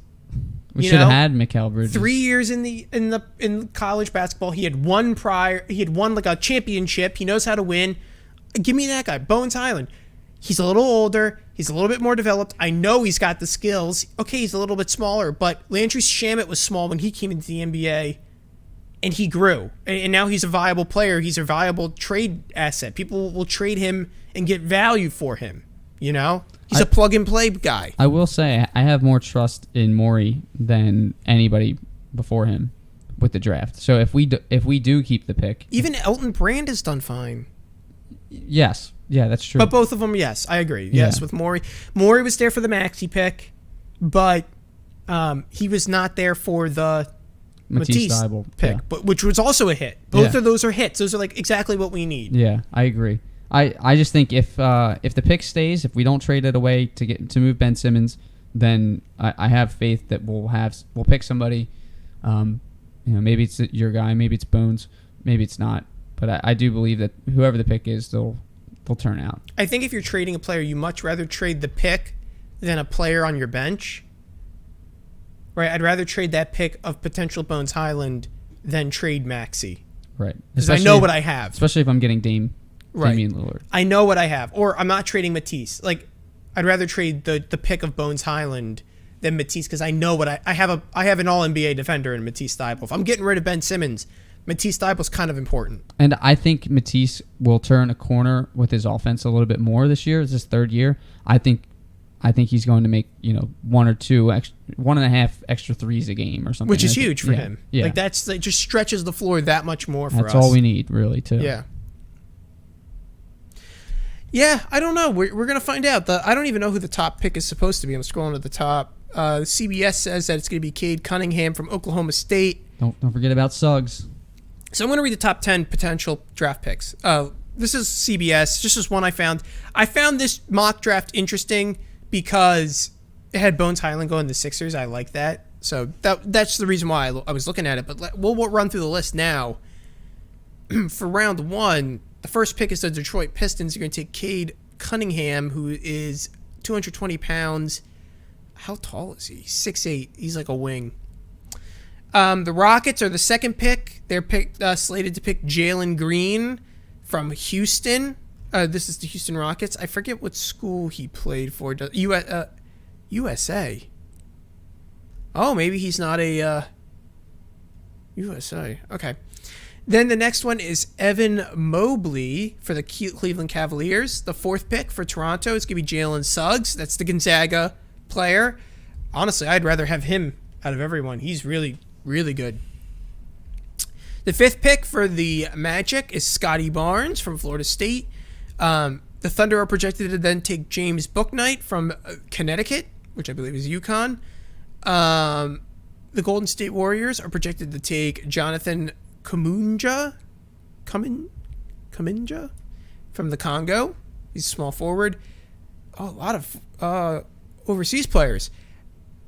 We should have had Mikal Bridges. 3 years in college basketball. He had won like a championship. He knows how to win. Give me that guy, Bones Highland. He's a little older. He's a little bit more developed. I know he's got the skills. Okay, he's a little bit smaller, but Landry Shamet was small when he came into the NBA, and he grew. And now he's a viable player. He's a viable trade asset. People will trade him and get value for him. You know? He's a plug-and-play guy. I will say I have more trust in Morey than anybody before him with the draft. So if we do keep the pick... Even Elton Brand has done fine. Yes. Yeah, that's true. But both of them, yes, I agree. Yes, with Morey. Morey was there for the Maxey pick, but he was not there for the Matisse pick, but which was also a hit. Both of those are hits. Those are like exactly what we need. Yeah, I agree. I just think if the pick stays, if we don't trade it away to move Ben Simmons, then I have faith that we'll pick somebody. Maybe it's your guy, maybe it's Bones, maybe it's not. But I do believe that whoever the pick is, they'll turn out. I think if you're trading a player, you much rather trade the pick than a player on your bench. Right? I'd rather trade that pick of potential Bones Highland than trade Maxey. Right. Because I know what I have. Especially if I'm getting Damian Lillard. I know what I have. Or I'm not trading Matisse. Like, I'd rather trade the pick of Bones Highland than Matisse because I know what I have. I have an All-NBA defender in Matisse Thybulle. If I'm getting rid of Ben Simmons, Matisse Thybulle's kind of important. And I think Matisse will turn a corner with his offense a little bit more this year. It's his third year. I think he's going to make 1.5 extra threes a game or something, which is huge for him. Yeah, like that just stretches the floor that much more for us. That's all we need, really, too. Yeah. Yeah, I don't know. We're gonna find out. I don't even know who the top pick is supposed to be. I'm scrolling to the top. CBS says that it's going to be Cade Cunningham from Oklahoma State. Don't forget about Suggs. So I'm going to read the top 10 potential draft picks. This is CBS. Just as one I found. I found this mock draft interesting because it had Bones Highland going to the Sixers. I like that. So that's the reason why I was looking at it. But we'll run through the list now. For round one, the first pick is the Detroit Pistons. You're going to take Cade Cunningham, who is 220 pounds. How tall is he? 6'8". He's like a wing. The Rockets are the second pick. They're slated to pick Jalen Green from Houston. This is the Houston Rockets. I forget what school he played for. USA. Oh, maybe he's not a USA. Okay. Then the next one is Evan Mobley for the Cleveland Cavaliers. The fourth pick for Toronto is going to be Jalen Suggs. That's the Gonzaga player. Honestly, I'd rather have him out of everyone. He's really, really good. The fifth pick for the Magic is Scotty Barnes from Florida State. The Thunder are projected to then take James Bouknight from Connecticut, which I believe is UConn. The Golden State Warriors are projected to take Jonathan Kuminga from the Congo. He's a small forward. Oh, a lot of overseas players.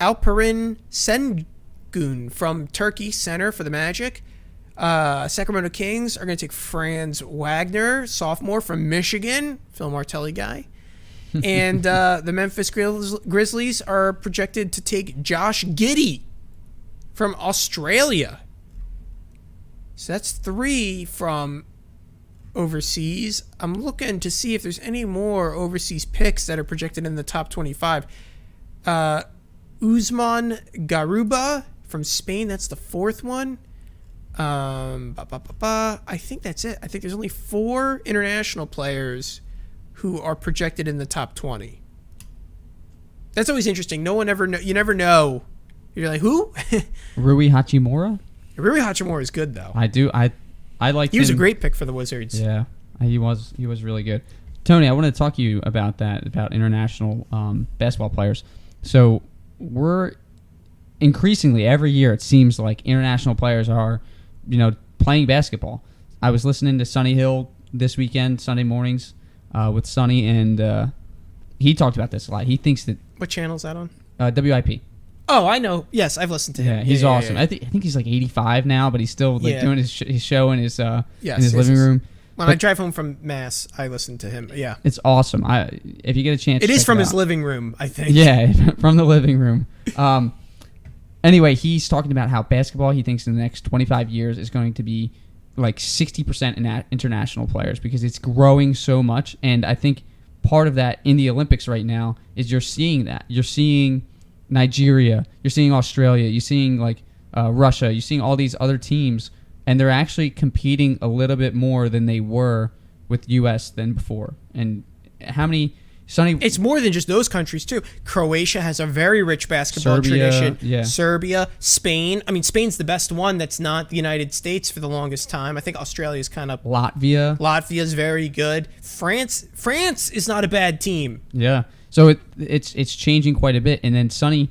Alperen Sengun from Turkey, center for the Magic. Sacramento Kings are going to take Franz Wagner, sophomore from Michigan, Phil Martelli guy. And the Memphis Grizzlies are projected to take Josh Giddey from Australia. So that's 3 from overseas. I'm looking to see if there's any more overseas picks that are projected in the top 25. Usman Garuba from Spain. That's the 4th one. I think that's it. I think there's only 4 international players who are projected in the top 20. That's always interesting. You never know. You're like, who? Rui Hachimura? Rui Hachimura is good though. I do. I like. He was a great pick for the Wizards. Yeah, he was really good. Tony, I want to talk to you about that, about international basketball players. So we're increasingly every year it seems like international players are, playing basketball. I was listening to Sonny Hill this weekend, Sunday mornings, with Sonny, and he talked about this a lot. He thinks that. What channel is that on? WIP. Oh, I know. Yes, I've listened to him. Yeah, he's awesome. Yeah. I think he's like 85 now, but he's still doing his show in his living room. When I drive home from Mass, I listen to him. Yeah, it's awesome. If you get a chance, it is from his living room, I think. Yeah, from the living room. Anyway, he's talking about how basketball, he thinks in the next 25 years is going to be like 60% in international players because it's growing so much. And I think part of that in the Olympics right now is you're seeing that. You're seeing Nigeria, you're seeing Australia, you're seeing like Russia, you're seeing all these other teams, and they're actually competing a little bit more than they were with U.S. than before. And how many... Sonny, it's more than just those countries too. Croatia has a very rich basketball tradition. Yeah. Serbia, Spain. I mean, Spain's the best one that's not the United States for the longest time. I think Australia's kind of... Latvia's very good. France is not a bad team. Yeah. So it's changing quite a bit. And then Sonny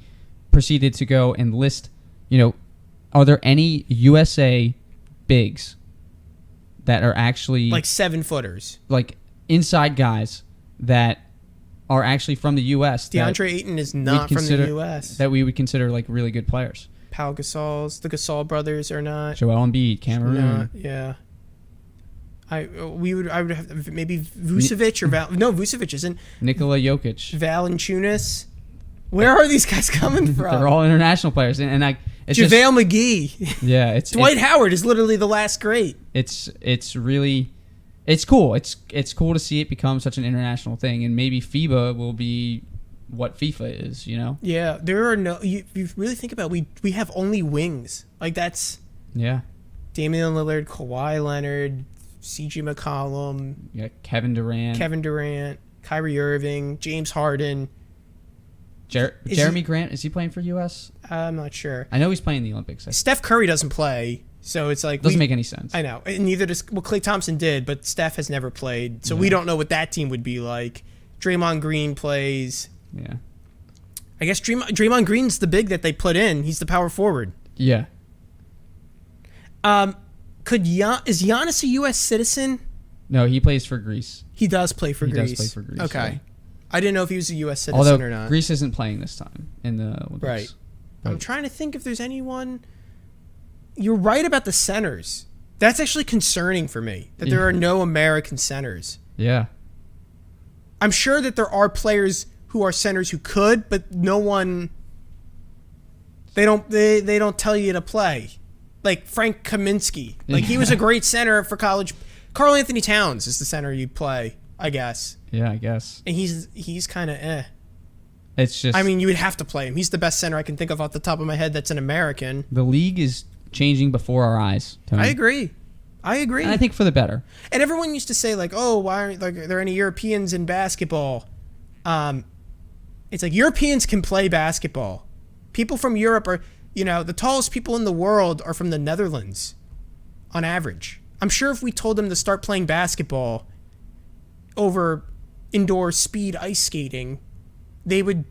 proceeded to go and list, are there any USA bigs that are actually... Like 7-footers. Like inside guys that are actually from the U.S. DeAndre Ayton is not from the U.S. That we would consider like really good players. Pau Gasol's, the Gasol brothers are not. Joel Embiid, Cameroon. Not, yeah. I would have maybe Vucevic or Vucevic isn't. Nikola Jokic. Valanciunas. Where are these guys coming from? They're all international players, and it's JaVale McGee. Yeah, Dwight Howard is literally the last great. It's really. It's cool. It's cool to see it become such an international thing, and maybe FIBA will be what FIFA is, Yeah, there are no... You really think about it, we have only wings. Like, that's... Yeah. Damian Lillard, Kawhi Leonard, C.J. McCollum... Yeah, Kevin Durant, Kyrie Irving, James Harden... Jeremy Grant, is he playing for U.S.? I'm not sure. I know he's playing the Olympics. Steph Curry doesn't play... So it's like... Doesn't make any sense. I know. And neither does... Well, Klay Thompson did, but Steph has never played. So we don't know what that team would be like. Draymond Green plays. Yeah. I guess Draymond Green's the big that they put in. He's the power forward. Yeah. Is Giannis a U.S. citizen? No, he plays for Greece. He does play for Greece. He does play for Greece. Okay. Yeah. I didn't know if he was a U.S. citizen or not. Greece isn't playing this time in the Olympics. Right. I'm Right. trying to think if there's anyone. You're right about the centers. That's actually concerning for me, that there are no American centers. Yeah. I'm sure that there are players who are centers who could, but no one. They don't tell you to play. Like Frank Kaminsky. Like, he was a great center for college. Karl Anthony Towns is the center you'd play, I guess. Yeah, I guess. And he's kind of eh. It's just. I mean, you would have to play him. He's the best center I can think of off the top of my head that's an American. the league is changing before our eyes, Tony. I agree. And I think for the better. And everyone used to say, like, oh, why aren't there any Europeans in basketball? It's like, Europeans can play basketball. People from Europe are, the tallest people in the world are from the Netherlands on average. I'm sure if we told them to start playing basketball over indoor speed ice skating, they would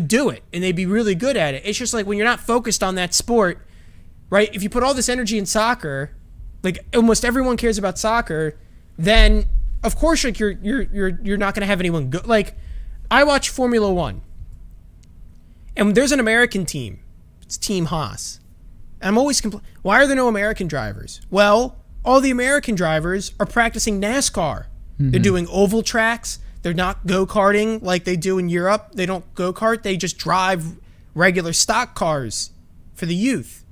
do it, and they'd be really good at it. It's just like, when you're not focused on that sport, right? If you put all this energy in soccer, like almost everyone cares about soccer, then of course, like, you're not going to have anyone go. Like, I watch Formula One, and there's an American team. It's Team Haas. And I'm always why are there no American drivers? Well, all the American drivers are practicing NASCAR. Mm-hmm. They're doing oval tracks. They're not go-karting like they do in Europe. They don't go-kart. They just drive regular stock cars for the youth.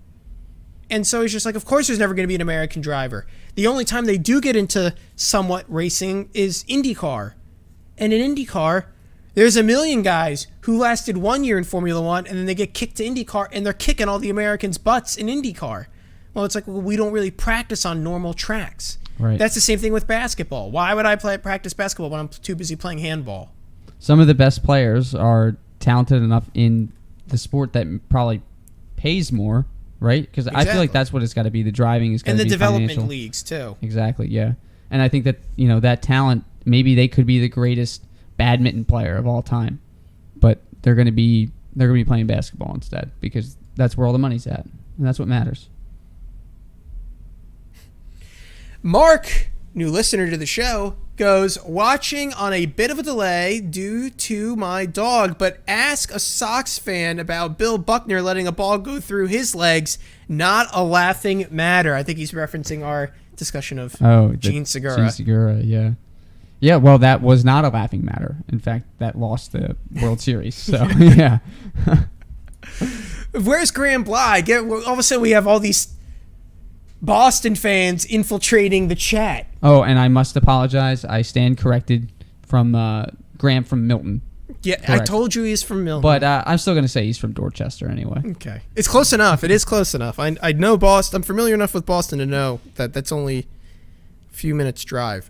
And so it's just like, of course there's never going to be an American driver. The only time they do get into somewhat racing is IndyCar. And in IndyCar, there's a million guys who lasted 1 year in Formula One, and then they get kicked to IndyCar, and they're kicking all the Americans' butts in IndyCar. Well, it's like, we don't really practice on normal tracks. Right. That's the same thing with basketball. Why would I practice basketball when I'm too busy playing handball? Some of the best players are talented enough in the sport that probably pays more, right? Because I feel like that's what it's got to be. The driving is going to be financial. And the development leagues, too. Exactly, yeah. And I think that, that talent, maybe they could be the greatest badminton player of all time, but they're going to be playing basketball instead, because that's where all the money's at, and that's what matters. Mark, new listener to the show, goes, watching on a bit of a delay due to my dog, but ask a Sox fan about Bill Buckner letting a ball go through his legs. Not a laughing matter. I think he's referencing our discussion of Gene Segura. Gene Segura, yeah. Yeah, well, that was not a laughing matter. In fact, that lost the World Series. So, yeah. Where's Graham Bly? All of a sudden, we have all these Boston fans infiltrating the chat. Oh, and I must apologize. I stand corrected from Graham from Milton. Yeah, correct. I told you he's from Milton. But I'm still going to say he's from Dorchester anyway. Okay. It's close enough. It is close enough. I know Boston. I'm familiar enough with Boston to know that that's only a few minutes drive.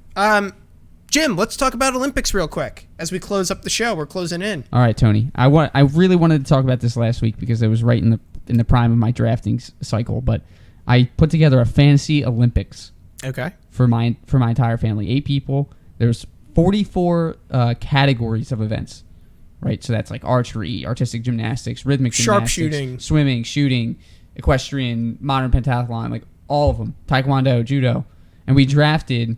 Jim, let's talk about Olympics real quick as we close up the show. We're closing in. All right, Tony. I really wanted to talk about this last week because it was right in the prime of my drafting cycle, but I put together a fantasy Olympics. Okay. For my entire family, 8 people. There's 44 categories of events, right? So that's like archery, artistic gymnastics, rhythmic gymnastics, sharpshooting, swimming, shooting, equestrian, modern pentathlon, like all of them, taekwondo, judo, and we drafted,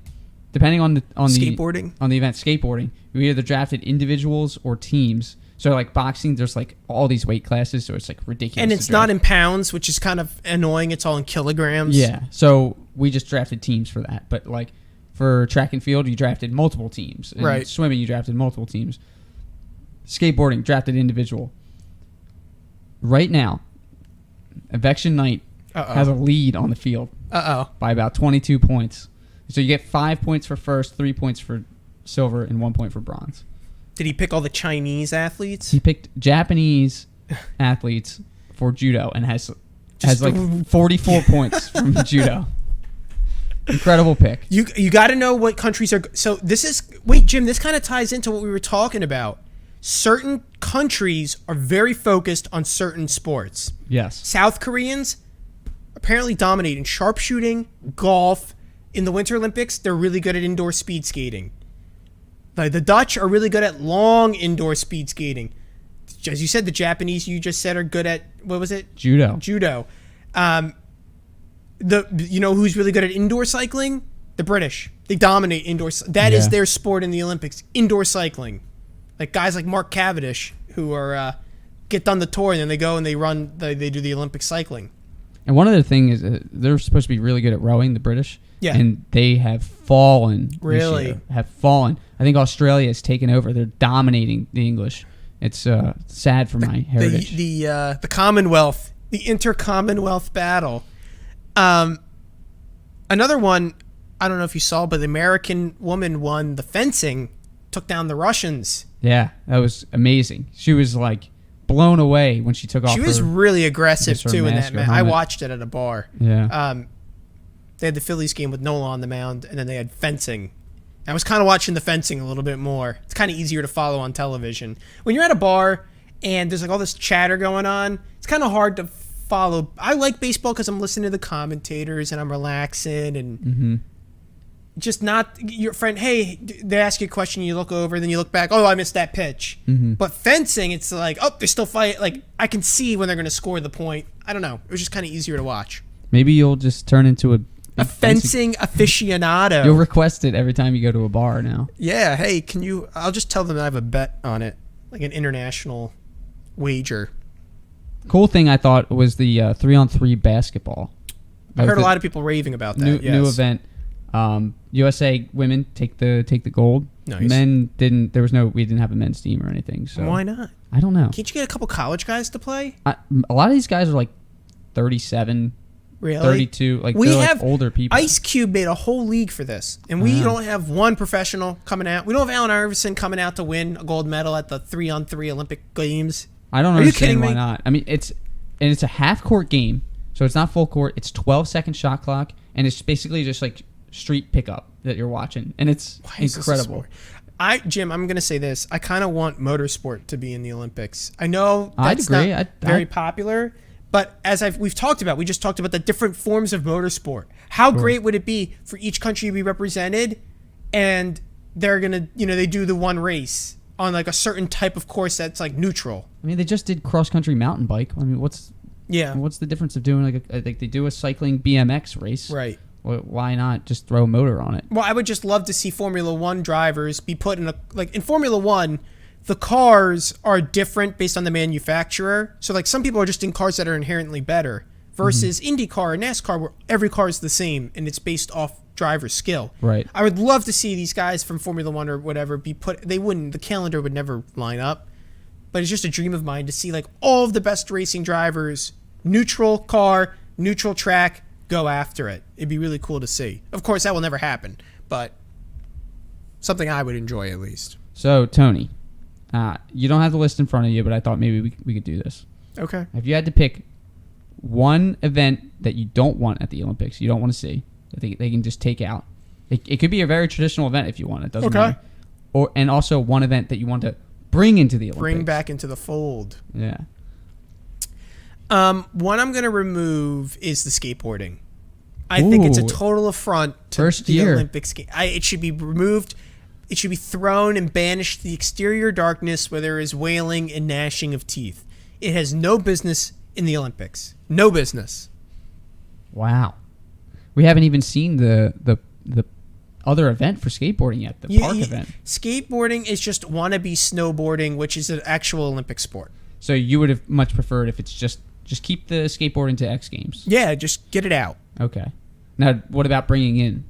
depending on the skateboarding, on the event, skateboarding. We either drafted individuals or teams. So like boxing, there's like all these weight classes, so it's like ridiculous. And it's not in pounds, which is kind of annoying. It's all in kilograms. Yeah. So we just drafted teams for that. But like for track and field, you drafted multiple teams. And right. Swimming, you drafted multiple teams. Skateboarding, drafted individual. Right now, Evection Night has a lead on the field. By about 22 points. So you get 5 points for first, 3 points for silver, and 1 point for bronze. Did he pick all the Chinese athletes? He picked Japanese athletes for judo and has like 44 points from judo. Incredible pick. You got to know what countries are. So this is wait, Jim. This kind of ties into what we were talking about. Certain countries are very focused on certain sports. Yes. South Koreans apparently dominate in sharpshooting, golf. In the Winter Olympics, they're really good at indoor speed skating. The Dutch are really good at long indoor speed skating. As you said, the Japanese, you just said, are good at, what was it? Judo. You know who's really good at indoor cycling? The British. They dominate indoor. That is their sport in the Olympics, indoor cycling. Like guys like Mark Cavendish, who are get done the tour, and then they go and they do the Olympic cycling. And one other thing is they're supposed to be really good at rowing, the British. Yeah. And they have fallen. Really? This year, have fallen. I think Australia has taken over. They're dominating the English. It's sad for my heritage. The Commonwealth, the Inter-Commonwealth battle. Another one, I don't know if you saw, but the American woman won the fencing, took down the Russians. Yeah, that was amazing. She was like blown away when she took off. She was really aggressive too in that match. I helmet. watched it at a bar. Yeah. They had the Phillies game with Nola on the mound, and then they had fencing. I was kind of watching the fencing a little bit more. It's kind of easier to follow on television. When you're at a bar and there's like all this chatter going on, it's kind of hard to follow. I like baseball because I'm listening to the commentators and I'm relaxing and just not your friend. Hey, they ask you a question, you look over, then you look back. Oh, I missed that pitch. But fencing, it's like, oh, they're still fighting. Like I can see when they're going to score the point. I don't know. It was just kind of easier to watch. Maybe you'll just turn into a fencing aficionado. You'll request it every time you go to a bar now. Yeah. Hey, can you? I'll just tell them I have a bet on it, like an international wager. Cool thing I thought was the 3-on-3 basketball. I heard a lot of people raving about that. New event. USA women take the gold. Nice. Men didn't. We didn't have a men's team or anything. So why not? I don't know. Can't you get a couple college guys to play? A lot of these guys are like 37. Really? 32. Like we they're have like older people. Ice Cube made a whole league for this, and we don't have one professional coming out. We don't have Allen Iverson coming out to win a gold medal at the 3-on-3 Olympic Games. I don't Are you kidding understand why me? not. I mean, it's a half court game, so it's not full court. It's 12-second shot clock, and it's basically just like street pickup that you're watching, and it's incredible. Jim, I'm going to say this. I kind of want motorsport to be in the Olympics. I know I'd that's agree. not very popular, but as we've talked about, we just talked about the different forms of motorsport. How great would it be for each country to be represented, and they're going to, they do the one race on like a certain type of course that's like neutral. I mean, they just did cross-country mountain bike. I mean, what's the difference of doing like they do a cycling BMX race? Right. Why not just throw a motor on it? Well, I would just love to see Formula One drivers be put in in Formula One, the cars are different based on the manufacturer. So like some people are just in cars that are inherently better versus IndyCar and NASCAR where every car is the same and it's based off driver skill. Right. I would love to see these guys from Formula One or whatever be put. The calendar would never line up, but it's just a dream of mine to see like all of the best racing drivers, neutral car, neutral track, go after it. It'd be really cool to see. Of course, that will never happen, but something I would enjoy at least. So, Tony, you don't have the list in front of you, but I thought maybe we could do this. Okay. If you had to pick one event that you don't want at the Olympics, you don't want to see, that they can just take out. It could be a very traditional event if you want. It doesn't matter. And also one event that you want to bring into the Olympics. Bring back into the fold. Yeah. One I'm going to remove is the skateboarding. I think it's a total affront to the Olympics. It should be removed. It should be thrown and banished to the exterior darkness where there is wailing and gnashing of teeth. It has no business in the Olympics. No business. Wow. We haven't even seen the other event for skateboarding yet, the park event. Skateboarding is just wannabe snowboarding, which is an actual Olympic sport. So you would have much preferred if it's just keep the skateboarding to X Games. Yeah, just get it out. Okay. Now, what about bringing in?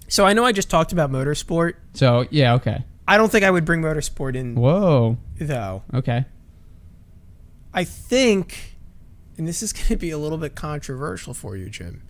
So I know I just talked about motorsport. So, yeah, okay. I don't think I would bring motorsport in. Whoa. Though. Okay. I think, and this is going to be a little bit controversial for you, Jim,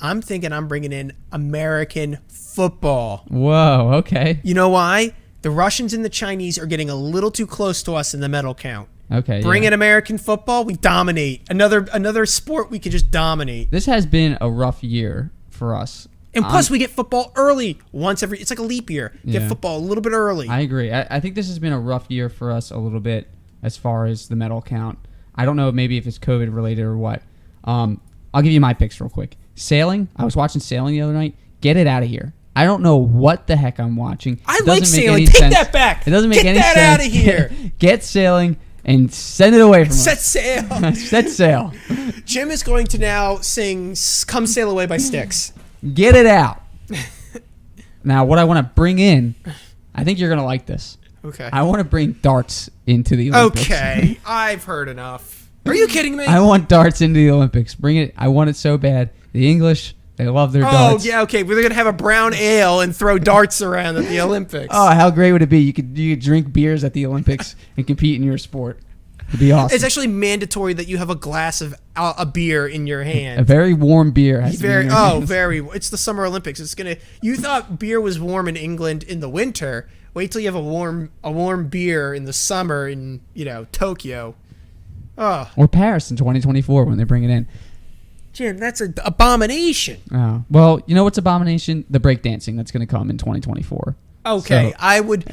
I'm thinking I'm bringing in American football. Whoa, okay. You know why? The Russians and the Chinese are getting a little too close to us in the medal count. Okay. Bring in American football, we dominate. Another sport we could just dominate. This has been a rough year for us. And plus, we get football early it's like a leap year. Get Yeah. football a little bit early. I agree. I think this has been a rough year for us a little bit as far as the medal count. I don't know maybe if it's COVID related or what. I'll give you my picks real quick. Sailing. I was watching sailing the other night. Get it out of here. I don't know what the heck I'm watching. I It like doesn't make sailing. any Take sense. that back. It doesn't make any sense. Get that out of here. Get sailing and send it away from Set us. sail. Set sail. Jim is going to now sing "Come Sail Away" by Styx. Get it out. Now, what I want to bring in, I think you're going to like this. Okay. I want to bring darts into the Olympics. Okay, I've heard enough. Are you kidding me? I want darts into the Olympics. Bring it. I want it so bad. The English, they love their darts. Oh, yeah, okay. We're going to have a brown ale and throw darts around at the Olympics. Oh, how great would it be? You could drink beers at the Olympics and compete in your sport. It'd be awesome. It's actually mandatory that you have a glass of a beer in your hand. A very warm beer has to be in your hands. It's the Summer Olympics. You thought beer was warm in England in the winter. Wait till you have a warm beer in the summer in, Tokyo. Oh. Or Paris in 2024 when they bring it in. Jim, that's an abomination. Oh. Well, you know what's abomination? The breakdancing that's going to come in 2024. Okay, So, I would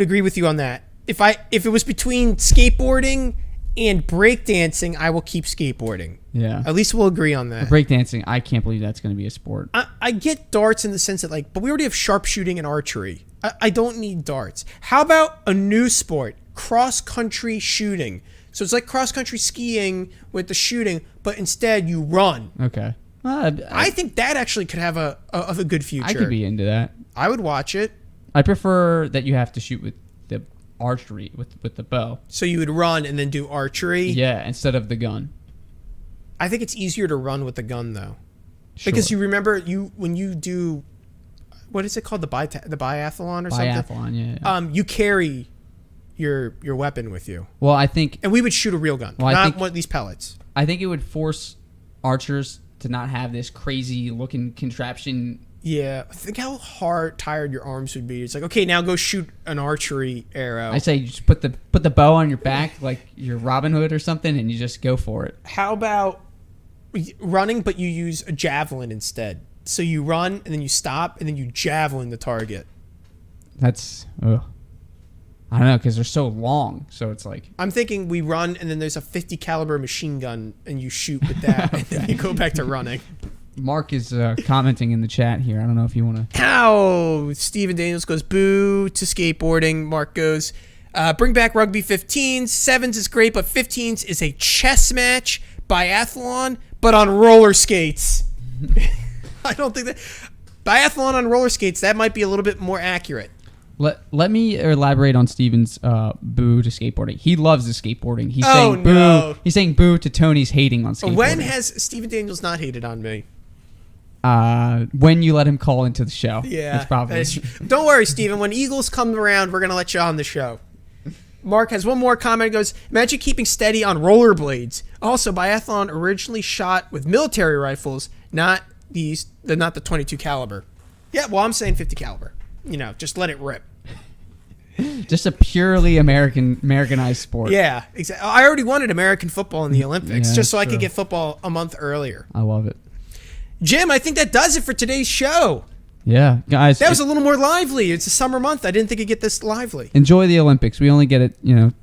agree with you on that. If it was between skateboarding and breakdancing, I will keep skateboarding. yeah. At least we'll agree on that. Breakdancing, I can't believe that's going to be a sport. I get darts in the sense that but we already have sharpshooting and archery. I don't need darts. How about a new sport, cross-country shooting? So it's like cross-country skiing with the shooting, but instead you run. Okay. I think that actually could have a good future. I could be into that. I would watch it. I prefer that you have to shoot with the archery, with the bow. So you would run and then do archery? Yeah, instead of the gun. I think it's easier to run with the gun, though. Sure. Because you remember when you do, what is it called, the biathlon or something? Biathlon, yeah. You carry your weapon with you, Well, I think and we would shoot a real gun, Well, I not think- one of these pellets. I think it would force archers to not have this crazy looking contraption. Yeah, think how tired your arms would be. It's like, okay, now go shoot an archery arrow. I say you just put the bow on your back like you're Robin Hood or something, and you just go for it. How about running, but you use a javelin instead? So you run and then you stop and then you javelin the target. That's I don't know, because they're so long. So it's like I'm thinking we run and then there's a 50 caliber machine gun and you shoot with that and then you go back to running. Mark is commenting in the chat here. I don't know if you want to. Ow! Steven Daniels goes boo to skateboarding. Mark goes, bring back rugby 15s. Sevens is great, but 15s is a chess match, biathlon, but on roller skates. I don't think that biathlon on roller skates, that might be a little bit more accurate. Let me elaborate on Steven's boo to skateboarding. He loves the skateboarding. He's Oh, saying boo. no. He's saying boo to Tony's hating on skateboarding. When has Steven Daniels not hated on me? When you let him call into the show. Yeah. That's probably. Don't worry, Steven. When Eagles come around, we're going to let you on the show. Mark has one more comment. He goes, imagine keeping steady on rollerblades. Also, biathlon originally shot with military rifles, not the 22 caliber. Yeah, well, I'm saying 50 caliber. Just let it rip. Just a purely Americanized sport. Yeah, exactly. I already wanted American football in the Olympics, Yeah, just so I true. could get football a month earlier. I love it. Jim, I think that does it for today's show. Yeah, guys. That was a little more lively. It's a summer month. I didn't think it'd get this lively. Enjoy the Olympics. We only get it,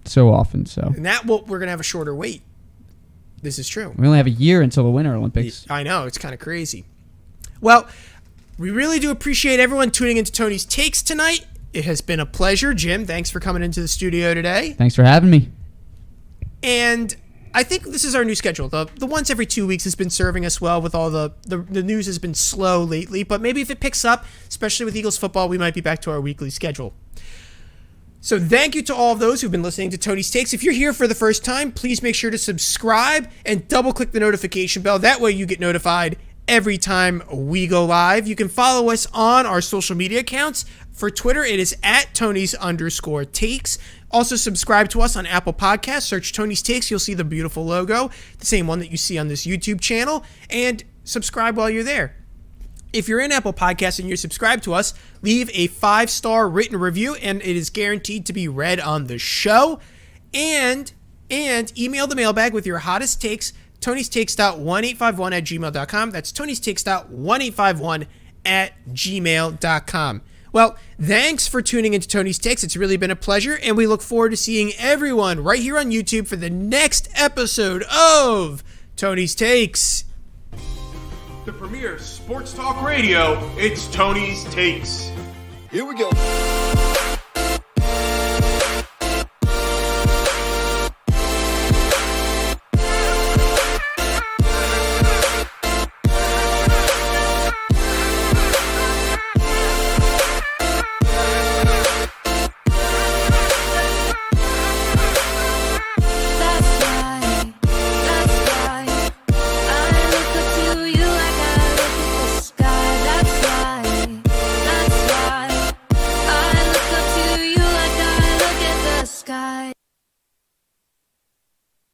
so often. So And we're going to have a shorter wait. This is true. we only have a year until the Winter Olympics. I know. It's kind of crazy. Well, we really do appreciate everyone tuning into Tony's Takes tonight. It has been a pleasure. Jim, thanks for coming into the studio today. Thanks for having me. And I think this is our new schedule. The once every 2 weeks has been serving us well with all the news has been slow lately. But maybe if it picks up, especially with Eagles football, we might be back to our weekly schedule. So thank you to all of those who've been listening to Tony's Takes. If you're here for the first time, please make sure to subscribe and double-click the notification bell. That way you get notified every time we go live. You can follow us on our social media accounts. For Twitter, it is at Tonys_takes. Also, subscribe to us on Apple Podcasts. Search Tony's Takes. You'll see the beautiful logo, the same one that you see on this YouTube channel. And subscribe while you're there. If you're in Apple Podcasts and you're subscribed to us, leave a 5-star written review, and it is guaranteed to be read on the show. And email the mailbag with your hottest takes, tonystakes.1851@gmail.com. That's tonystakes.1851@gmail.com. Well, thanks for tuning into Tony's Takes. It's really been a pleasure, and we look forward to seeing everyone right here on YouTube for the next episode of Tony's Takes. The premier sports talk radio, it's Tony's Takes. Here we go.